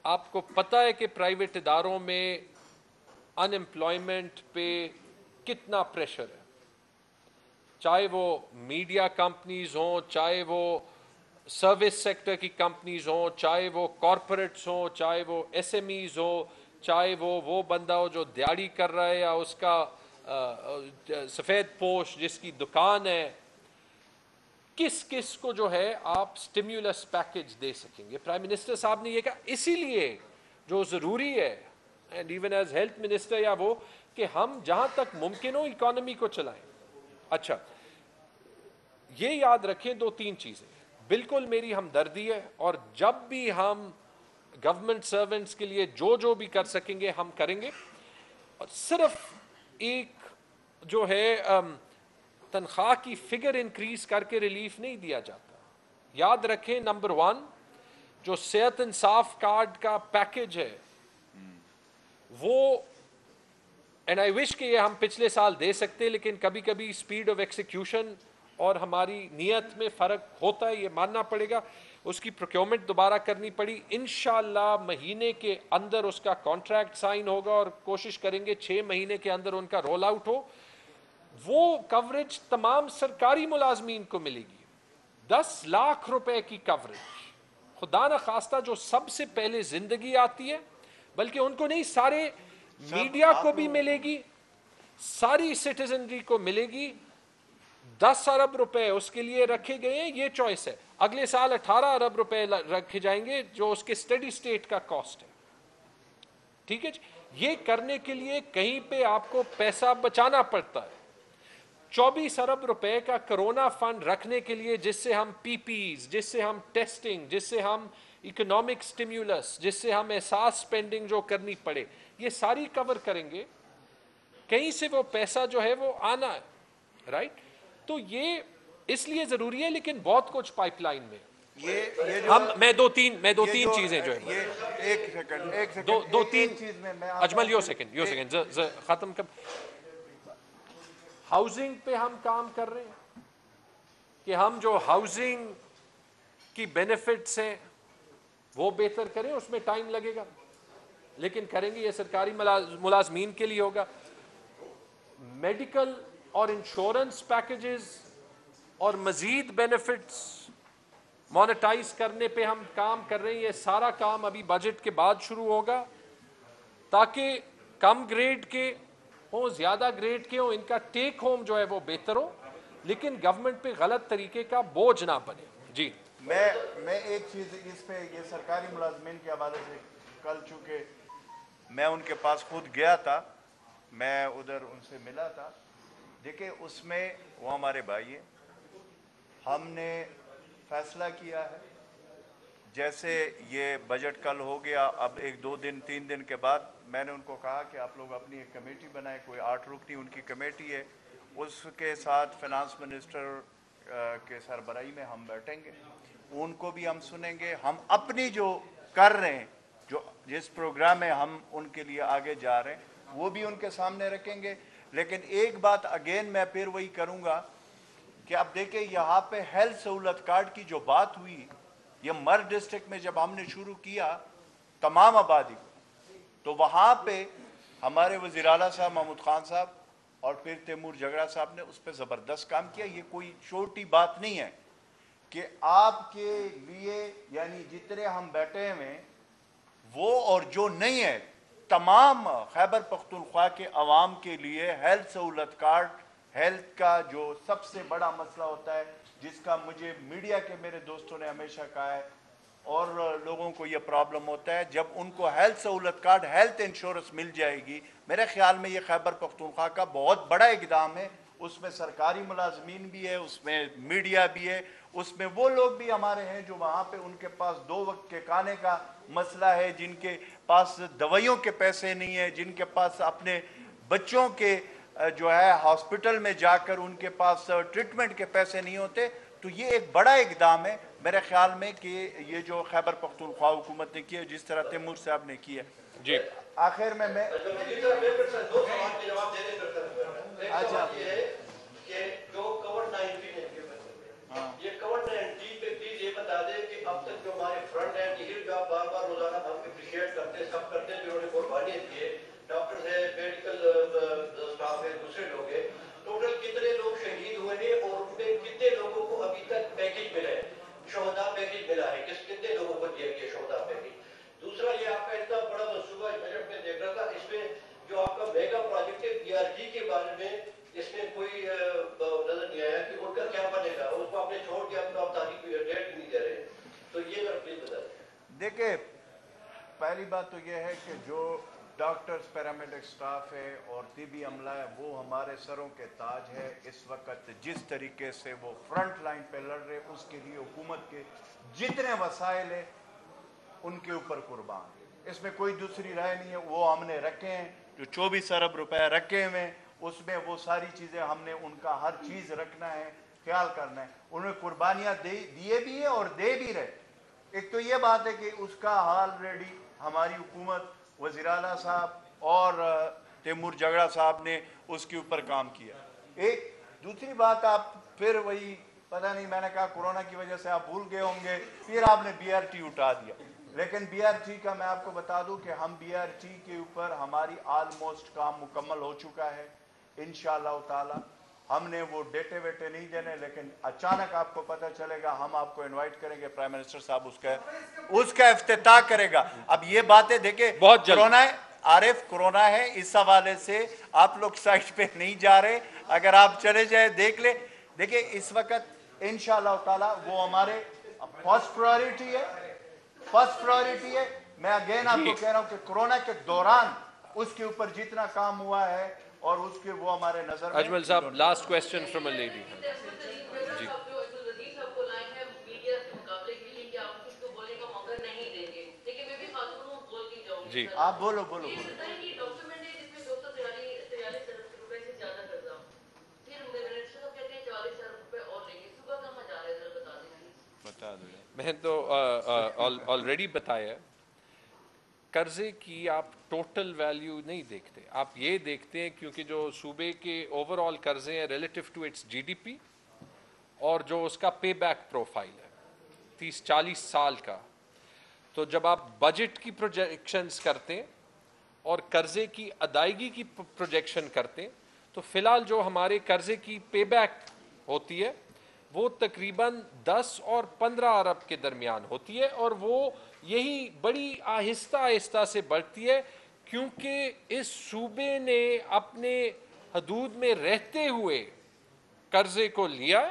Speaker 2: आपको पता है कि प्राइवेट इदारों में अनएम्प्लॉयमेंट पे कितना प्रेशर है, चाहे वो मीडिया कंपनीज हों, चाहे वो सर्विस सेक्टर की कंपनीज हों, चाहे वो कॉरपोरेट्स हों, चाहे वो एसएमईज हो, चाहे वो बंदा हो जो दिहाड़ी कर रहा है या उसका सफ़ेद पोश जिसकी दुकान है। किस किस को जो है आप स्टिम्युलस पैकेज दे सकेंगे। प्राइम मिनिस्टर साहब ने ये कहा, इसीलिए जो ज़रूरी है, and even as health minister या वो, कि हम जहां तक मुमकिन हो इकोनॉमी को चलाएं। अच्छा, ये याद रखें 2-3 चीजें, बिल्कुल मेरी हमदर्दी है, और जब भी हम गवर्नमेंट सर्वेंट्स के लिए जो भी कर सकेंगे हम करेंगे। और सिर्फ एक जो है तनख्वाह की फिगर इंक्रीज करके रिलीफ नहीं दिया जाता। याद रखें, नंबर 1 जो सेहत इंसाफ कार्ड का पैकेज है वो, एंड आई विश कि ये हम पिछले साल दे सकते, लेकिन कभी कभी स्पीड ऑफ एक्सिक्यूशन और हमारी नीयत में फ़र्क होता है, ये मानना पड़ेगा। उसकी प्रोक्योरमेंट दोबारा करनी पड़ी। इंशाअल्लाह महीने के अंदर उसका कॉन्ट्रैक्ट साइन होगा और कोशिश करेंगे 6 महीने के अंदर उनका रोल आउट हो। वो कवरेज तमाम सरकारी मुलाजमीन को मिलेगी, 10 लाख रुपए की कवरेज। खुदा न खास्ता जो सबसे पहले जिंदगी आती है, बल्कि उनको नहीं, सारे मीडिया को भी मिलेगी, सारी सिटीजनरी को मिलेगी। 10 अरब रुपए उसके लिए रखे गए हैं, ये चॉइस है। अगले साल 18 अरब रुपए रखे जाएंगे जो उसके स्टेडी स्टेट का कॉस्ट है। ठीक है जी, ये करने के लिए कहीं पे आपको पैसा बचाना पड़ता है। 24 अरब रुपए का कोरोना फंड रखने के लिए, जिससे हम पीपीज, जिससे हम टेस्टिंग, जिससे हम इकोनॉमिक स्टिम्युलस, जिससे हम एहसास स्पेंडिंग जो करनी पड़े, ये सारी कवर करेंगे। कहीं से वो पैसा जो है वो आना है, राइट। तो ये इसलिए जरूरी है, लेकिन बहुत कुछ पाइपलाइन में
Speaker 1: ये
Speaker 2: हम मैं दो तीन चीजें जो है,
Speaker 1: ये एक सेकंड
Speaker 2: दो तीन
Speaker 1: चीज में मैं
Speaker 2: अजमल यो सेकंड खत्म कर। हाउसिंग पे हम काम कर रहे हैं कि हम जो हाउसिंग की बेनिफिट्स हैं वो बेहतर करें, उसमें टाइम लगेगा लेकिन करेंगे। ये सरकारी मुलाजमीन के लिए होगा। मेडिकल और इंश्योरेंस पैकेजेस और मजीद बेनिफिट्स मोनेटाइज करने पे हम काम कर रहे हैं। ये सारा काम अभी बजट के बाद शुरू होगा, ताकि कम ग्रेड के हो, ज्यादा ग्रेड के हो, इनका टेक होम जो है वो बेहतर हो, लेकिन गवर्नमेंट पे गलत तरीके का बोझ ना बने। जी,
Speaker 1: मैं एक चीज इस पे, ये सरकारी मुलाजमीन के हवाले से, कल चूंकि मैं उनके पास खुद गया था, मैं उधर उनसे मिला था। देखिए, उसमें वो हमारे भाई हैं। हमने फैसला किया है, जैसे ये बजट कल हो गया, अब 1-2-3 दिन के बाद मैंने उनको कहा कि आप लोग अपनी एक कमेटी बनाएं, कोई 8 रुकनी उनकी कमेटी है, उसके साथ फाइनेंस मिनिस्टर के सरबराही में हम बैठेंगे, उनको भी हम सुनेंगे। हम अपनी जो कर रहे हैं, जो जिस प्रोग्राम में हम उनके लिए आगे जा रहे हैं, वो भी उनके सामने रखेंगे। लेकिन एक बात अगेन मैं फिर वही करूँगा कि आप देखें, यहाँ पे हेल्थ सहूलत कार्ड की जो बात हुई, ये मर्द डिस्ट्रिक्ट में जब हमने शुरू किया तमाम आबादी को, तो वहाँ पे हमारे वज़ीर आला साहब महमूद खान साहब और फिर तैमूर जगड़ा साहब ने उस पर ज़बरदस्त काम किया। ये कोई छोटी बात नहीं है कि आपके लिए, यानी जितने हम बैठे हुए वो और जो नहीं है, तमाम खैबर पख्तूनख्वा के अवाम के लिए हेल्थ सहूलत कार्ड हेल्थ का जो सबसे बड़ा मसला होता है, जिसका मुझे मीडिया के मेरे दोस्तों ने हमेशा कहा है, और लोगों को ये प्रॉब्लम होता है, जब उनको हेल्थ सहूलत कार्ड, हेल्थ इंश्योरेंस मिल जाएगी, मेरे ख्याल में ये खैबर पख्तूनख्वा का बहुत बड़ा इक़दाम है। उसमें सरकारी मुलाजमीन भी है, उसमें मीडिया भी है, उसमें वो लोग भी हमारे हैं जो वहाँ पे उनके पास 2 वक्त के खाने का मसला है, जिनके पास दवाइयों के पैसे नहीं है, जिनके पास अपने बच्चों के जो है हॉस्पिटल में जाकर उनके पास ट्रीटमेंट के पैसे नहीं होते। तो ये एक बड़ा इक़दाम है मेरे ख्याल में कि ये जो खैबर पख्तूनख्वा हुकूमत ने किया, जिस तरह तैमूर साहब ने किया
Speaker 2: जी।
Speaker 1: आखिर में मैं अच्छा
Speaker 8: कि जो कोविड-19 ये कोविड-19 पे प्लीज ये बता दें कि अब तक जो हमारे फ्रंट एंड हील जो आप बार-बार रोजाना हम अप्रिशिएट करते हैं, सब करते हैं, जिन्होंने कुर्बानी दी है, डॉक्टर्स है, मेडिकल स्टाफ है, दूसरे लोग हैं, टोटल कितने लोग शहीद हुए हैं और उनमें कितने लोगों को अभी तक पैकेज मिला है, शोहदा पैकेज मिला है, कितने लोगों को दिया गया शोहदा पैकेज। दूसरा ये आपका इतना बड़ा मनसूबा बजट में देख रहा था, इसमें जो आपका मेगा प्रोजेक्ट है BRG के बारे में इसमें कोई नजर नहीं आया कि उनका क्या बनेगा, उसको आपने छोड़ दिया, अब तो आप तारीख डेट नहीं दे रहे, तो ये मेरा प्लीज बता दें।
Speaker 1: देखिए, पहली बात तो ये है कि जो डॉक्टर्स, पैरामेडिक स्टाफ है और तिबी अमला है, वो हमारे सरों के ताज है। इस वक्त जिस तरीके से वो फ्रंट लाइन पे लड़ रहे, उसके लिए हुकूमत के जितने वसाइल है उनके ऊपर कुर्बान, इसमें कोई दूसरी राय नहीं है। वो हमने रखे हैं, जो 24 अरब रुपए रखे हुए, उसमें वो सारी चीज़ें हमने उनका हर चीज़ रखना है, ख्याल करना है। उन्हें कुर्बानियाँ दिए भी है और दे भी रहे। एक तो ये बात है कि उसका ऑलरेडी हमारी हुकूमत, वज़ीर आला साहब और तैमूर जगड़ा साहब ने उसके ऊपर काम किया। एक दूसरी बात, आप फिर वही पता नहीं, मैंने कहा कोरोना की वजह से आप भूल गए होंगे, फिर आपने BRT उठा दिया। लेकिन BRT का मैं आपको बता दूं कि हम BRT के ऊपर हमारी ऑलमोस्ट काम मुकम्मल हो चुका है। इंशाअल्लाह ताला हमने वो डेटे वेटे नहीं देने, लेकिन अचानक आपको पता चलेगा, हम आपको इनवाइट करेंगे, प्राइम मिनिस्टर साहब उसका इफ्तिताह करेगा। अब ये बातें देखे,
Speaker 2: बहुत जल्द
Speaker 1: कोरोना है आरिफ, कोरोना है, इस हवाले से आप लोग साइट पे नहीं जा रहे, अगर आप चले जाए देख ले। देखिए इस वक्त इंशाअल्लाह ताला वो हमारे फर्स्ट प्रायोरिटी है, फर्स्ट प्रायोरिटी है। मैं अगेन आपको कह रहा हूं कि कोरोना के दौरान उसके ऊपर जितना काम हुआ है और उसके वो हमारे नजर में।
Speaker 2: अजमल साहब, last question from a lady. जी जी,
Speaker 1: आप बोलो।
Speaker 2: बता दो। मैं तो ऑलरेडी बताया, कर्जे की आप टोटल वैल्यू नहीं देखते, आप ये देखते हैं क्योंकि जो सूबे के ओवरऑल कर्जे हैं रिलेटिव टू इट्स GDP और जो उसका पे बैक प्रोफाइल है 30-40 साल का। तो जब आप बजट की प्रोजेक्शंस करते हैं और कर्जे की अदायगी की प्रोजेक्शन करते हैं, तो फिलहाल जो हमारे कर्जे की पे बैक होती है वो तकरीबन 10 और 15 अरब के दरमियान होती है, और वो यही बड़ी आहिस्ता आहिस्ता से बढ़ती है क्योंकि इस सूबे ने अपने हदूद में रहते हुए कर्जे को लिया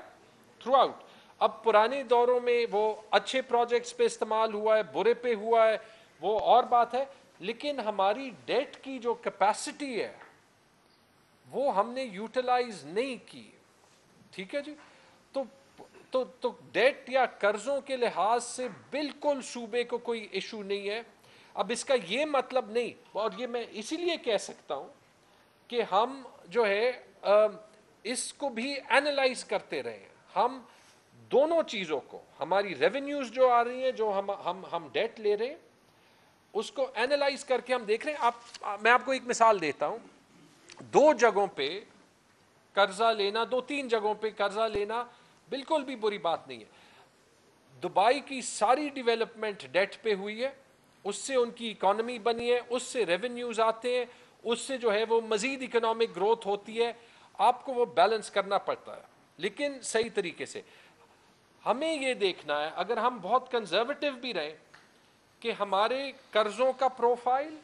Speaker 2: थ्रू आउट। अब पुराने दौरों में वो अच्छे प्रोजेक्ट्स पे इस्तेमाल हुआ है, बुरे पे हुआ है, वो और बात है, लेकिन हमारी डेट की जो कैपेसिटी है वो हमने यूटिलाइज नहीं की। ठीक है जी, तो डेट या कर्जों के लिहाज से बिल्कुल सूबे को कोई इशू नहीं है। अब इसका ये मतलब नहीं, और ये मैं इसीलिए कह सकता हूं कि हम जो है इसको भी एनालाइज करते रहे। हम दोनों चीजों को, हमारी रेवेन्यूज जो आ रही हैं, जो हम डेट ले रहे हैं, उसको एनालाइज करके हम देख रहे हैं। मैं आपको एक मिसाल देता हूं, 2 जगहों पे कर्जा लेना, 2-3 जगहों पे कर्जा लेना बिल्कुल भी बुरी बात नहीं है। दुबई की सारी डेवलपमेंट डेट पे हुई है, उससे उनकी इकोनॉमी बनी है, उससे रेवेन्यूज आते हैं, उससे जो है वो मजीद इकोनॉमिक ग्रोथ होती है। आपको वो बैलेंस करना पड़ता है, लेकिन सही तरीके से। हमें ये देखना है, अगर हम बहुत कंजर्वेटिव भी रहे, कि हमारे कर्जों का प्रोफाइल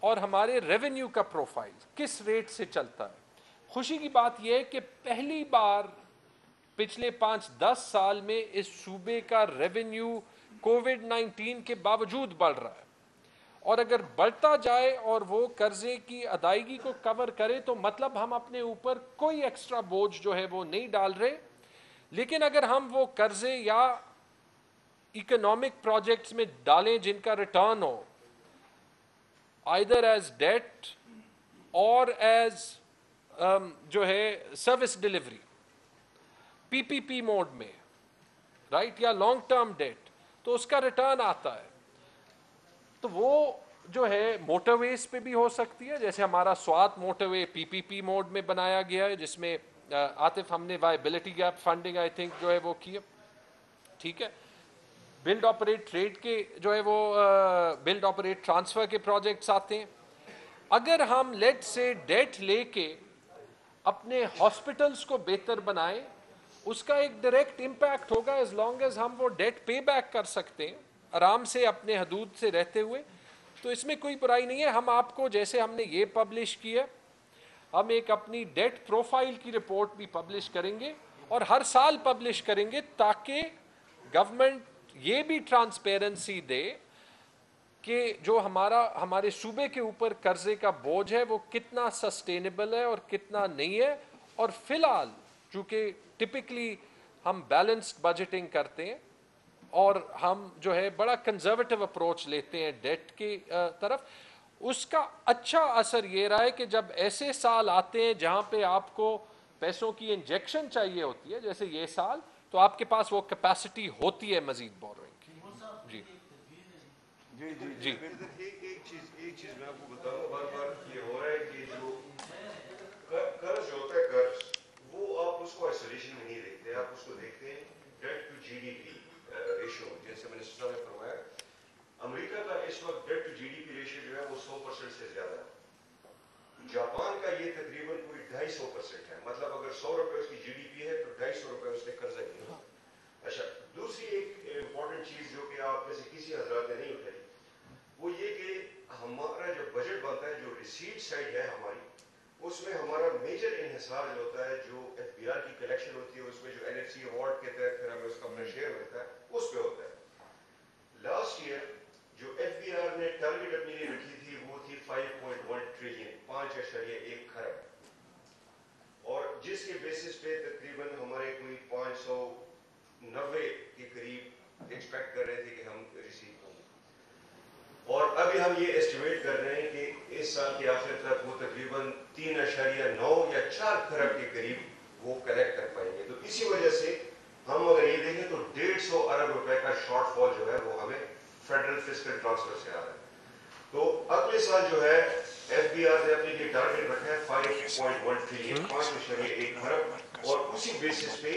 Speaker 2: और हमारे रेवेन्यू का प्रोफाइल किस रेट से चलता है। खुशी की बात यह है कि पहली बार पिछले 5-10 साल में इस सूबे का रेवेन्यू कोविड-19 के बावजूद बढ़ रहा है, और अगर बढ़ता जाए और वो कर्जे की अदायगी को कवर करे तो मतलब हम अपने ऊपर कोई एक्स्ट्रा बोझ जो है वो नहीं डाल रहे। लेकिन अगर हम वो कर्जे या इकोनॉमिक प्रोजेक्ट्स में डालें जिनका रिटर्न हो आइदर एज डेट और एज जो है सर्विस डिलीवरी पीपीपी मोड में, राइट, या लॉन्ग टर्म डेट, तो उसका रिटर्न आता है। तो वो जो है मोटरवेज पे भी हो सकती है, जैसे हमारा स्वात मोटरवे पीपीपी मोड में बनाया गया है, जिसमें आतिफ हमने viability gap funding I think जो है वो की है, ठीक है। बिल्ड ऑपरेट ट्रेड के जो है वो बिल्ड ऑपरेट ट्रांसफर के प्रोजेक्ट्स आते हैं। अगर हम लेट से डेट लेके अपने हॉस्पिटल्स को बेहतर बनाएं, उसका एक डायरेक्ट इम्पैक्ट होगा एज लॉन्ग एज हम वो डेट पे बैक कर सकते हैं आराम से अपने हदूद से रहते हुए, तो इसमें कोई बुराई नहीं है। हम आपको, जैसे हमने ये पब्लिश किया, हम एक अपनी डेट प्रोफाइल की रिपोर्ट भी पब्लिश करेंगे और हर साल पब्लिश करेंगे, ताकि गवर्नमेंट ये भी ट्रांसपेरेंसी दे कि जो हमारे सूबे के ऊपर कर्जे का बोझ है वो कितना सस्टेनेबल है और कितना नहीं है। और फिलहाल चूंकि टिपिकली हम बैलेंस्ड बजटिंग करते हैं और हम जो है बड़ा कंजर्वेटिव अप्रोच लेते हैं डेट की तरफ, उसका अच्छा असर ये रहा है कि जब ऐसे साल आते हैं जहां पे आपको पैसों की इंजेक्शन चाहिए होती है, जैसे ये साल, तो आपके पास वो कैपेसिटी होती है मजीद बोरोइंग की। जी
Speaker 9: जी जी एक चीज मैं आपको बताऊं, बार ये हो रहा है कि जो कर्ज होता है, कर्ज वो आप उसको आइसोलेशन में नहीं देखते, आप उसको देखते हैं डेट टू जीडीपी रेशियो, जैसे मिनिस्टर साहब ने फरमाया। अमेरिका का इस वक्त डेट टू जीडीपी रेशियो जो है वो 100% से ज्यादा है। जापान का ये तकरीबन पूरी 250% है, मतलब अगर 100 रुपए उसकी जीडीपी है तो 250 रुपए उसने कर्जा लिया। अच्छा, दूसरी एक इंपॉर्टेंट चीज जो कि आप में से किसी हजरात ने नहीं उठाई, वो ये कि हमारा जो बजट बनता है, जो रिसीट साइड है हमारी, उसमें हमारा मेजर इन्हिसार जो होता है, जो एफबीआर की कलेक्शन होती है, उसमें जो एनएफसी अवार्ड के तहत फिर हमें उसका अपना शेयर मिलता है, उस पे होता है। लास्ट ईयर जो एफबीआर ने टारगेट अपनी लिए रखी थी वो थी 5.1 ट्रिलियन, 5.1 खरब, और जिसके बेसिस पे तकरीबन हमारे कोई 590 के करीब एक्सपेक्ट कर रहे थे कि हम रिसीव होंगे, और अभी हम ये एस्टिमेट कर रहे हैं कि इस साल के आखिर तक वो तकरीबन 3.9 या 4 खरब के करीब वो कलेक्ट कर पाएंगे। तो इसी वजह से हम अगर ये देखें तो 150 अरब रुपए का शॉर्टफॉल जो है वो हमें फेडरल फिस्कल ट्रांसफर से आ रहा है। तो अगले साल जो है एफबीआर ने अपने लिए टारगेट रखा है 5.1 ट्रिलियन, 5.1 खरब, और उसी बेसिस पे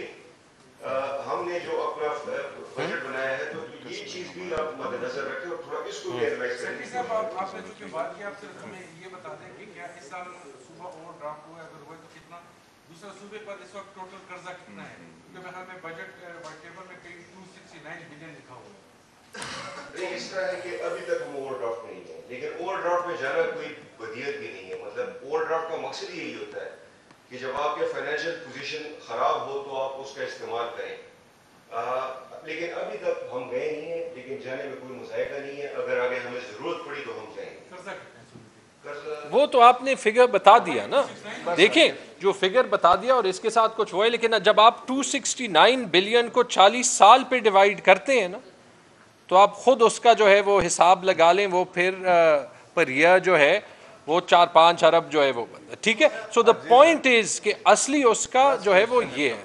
Speaker 9: हमने जो अपना बजट बनाया है, तो ये चीज भी आप मद्देनजर रखें और थोड़ा इसको भी एनालाइज करें।
Speaker 3: आपने जो बात की, आप सिर्फ हमें ये बता दें कि क्या इस साल सूबा ओवरड्राफ्ट हुआ है, अगर हुआ तो कितना, दूसरा सूबे पर इस वक्त टोटल कर्जा कितना है, क्योंकि मेरे ख्याल में बजट टेबल में करीब 269 बिलियन लिखा हुआ है।
Speaker 9: इस तरह है कि अभी तक हम ओवरड्राफ्ट नहीं है, लेकिन ओवरड्राफ्ट में जाना कोई बदियत भी नहीं है। मतलब ओवरड्राफ्ट का मकसद यही होता है कि जब आपके फाइनेंशियल पोजीशन खराब हो तो आप उसका इस्तेमाल करें। लेकिन अभी तक हम गए नहीं हैं, लेकिन जाने में कोई मुज़ायका नहीं है। अगर आगे हमें जरूरत पड़ी तो हम जाएंगे।
Speaker 2: वो तो आपने फिगर बता दिया ना, देखें जो फिगर बता दिया और इसके साथ कुछ हुआ है, लेकिन जब आप 269 बिलियन को 40 साल पे डिवाइड करते हैं ना, तो आप खुद उसका जो है वो हिसाब लगा लें, वो फिर पर ईयर जो है वो 4-5 अरब जो है वो बनता है, ठीक है। सो द पॉइंट इज कि असली उसका जो है वो ये है।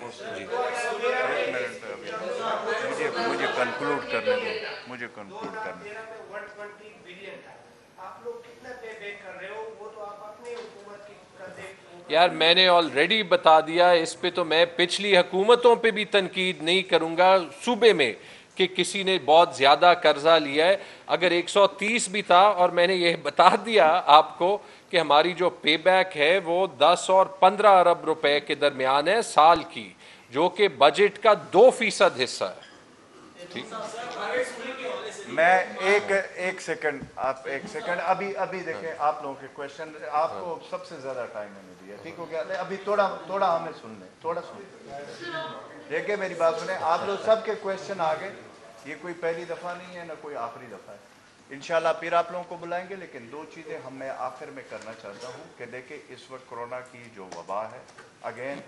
Speaker 10: मुझे कंक्लूड करने दो, मुझे कंक्लूड करने दो।
Speaker 5: 120 बिलियन था, आप लोग कितना पे बैक कर रहे हो, वो तो आप अपने हुकूमत की कर्जे।
Speaker 2: यार मैंने ऑलरेडी बता दिया, इस पे तो मैं पिछली हुकूमतों पे भी तनकीद नहीं करूंगा सूबे में कि किसी ने बहुत ज़्यादा कर्जा लिया है। अगर 130 भी था, और मैंने ये बता दिया आपको कि हमारी जो पे बैक है वो 10 और 15 अरब रुपए के दरमियान है साल की, जो कि बजट का 2% हिस्सा है, ठीक।
Speaker 1: मैं एक सेकंड, आप एक सेकंड, अभी देखें आप लोगों के क्वेश्चन, आपको सबसे ज्यादा टाइम मैंने दिया, ठीक हो गया? अभी थोड़ा हमें सुन लें, थोड़ा सुन। देखिए मेरी बात सुने, आप लोग सबके क्वेश्चन आ गए, ये कोई पहली दफा नहीं है ना कोई आखिरी दफा है। इंशाल्लाह फिर आप लोगों को बुलाएंगे, लेकिन दो चीजें मैं आखिर में करना चाहता हूँ कि देखिए इस वक्त कोरोना की जो वबा है, अगेन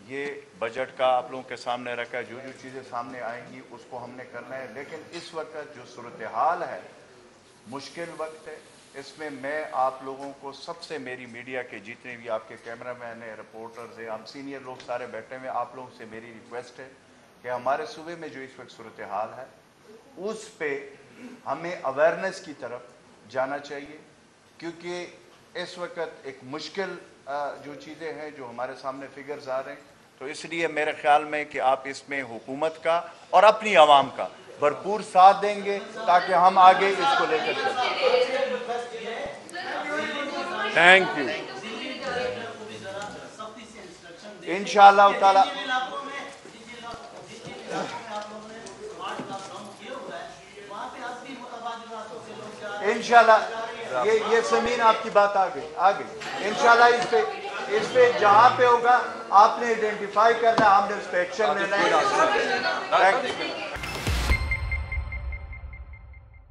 Speaker 1: ये बजट का आप लोगों के सामने रखा है, जो चीज़ें सामने आएंगी उसको हमने करना है, लेकिन इस वक्त जो सूरत हाल है मुश्किल वक्त है, इसमें मैं आप लोगों को सबसे, मेरी मीडिया के जितने भी आपके कैमरामैन हैं, रिपोर्टर्स हैं, हम सीनियर लोग सारे बैठे हुए, आप लोगों से मेरी रिक्वेस्ट है कि हमारे सूबे में जो इस वक्त सूरत हाल है उस पे हमें अवेयरनेस की तरफ जाना चाहिए, क्योंकि इस वक्त एक मुश्किल जो चीज़ें हैं जो हमारे सामने फिगर्स आ रहे हैं, तो इसलिए मेरे ख्याल में कि आप इसमें हुकूमत का और अपनी आवाम का भरपूर साथ देंगे ताकि हम आगे इसको लेकर चलें। Thank you. इंशाअल्लाह ताला इंशाल्लाह ये ज़मीन आपकी बात आ गई इंशाल्लाह इस पे जहाँ पे होगा आपने आइडेंटिफाई करना, हमने उस पर एक्शन लेना है।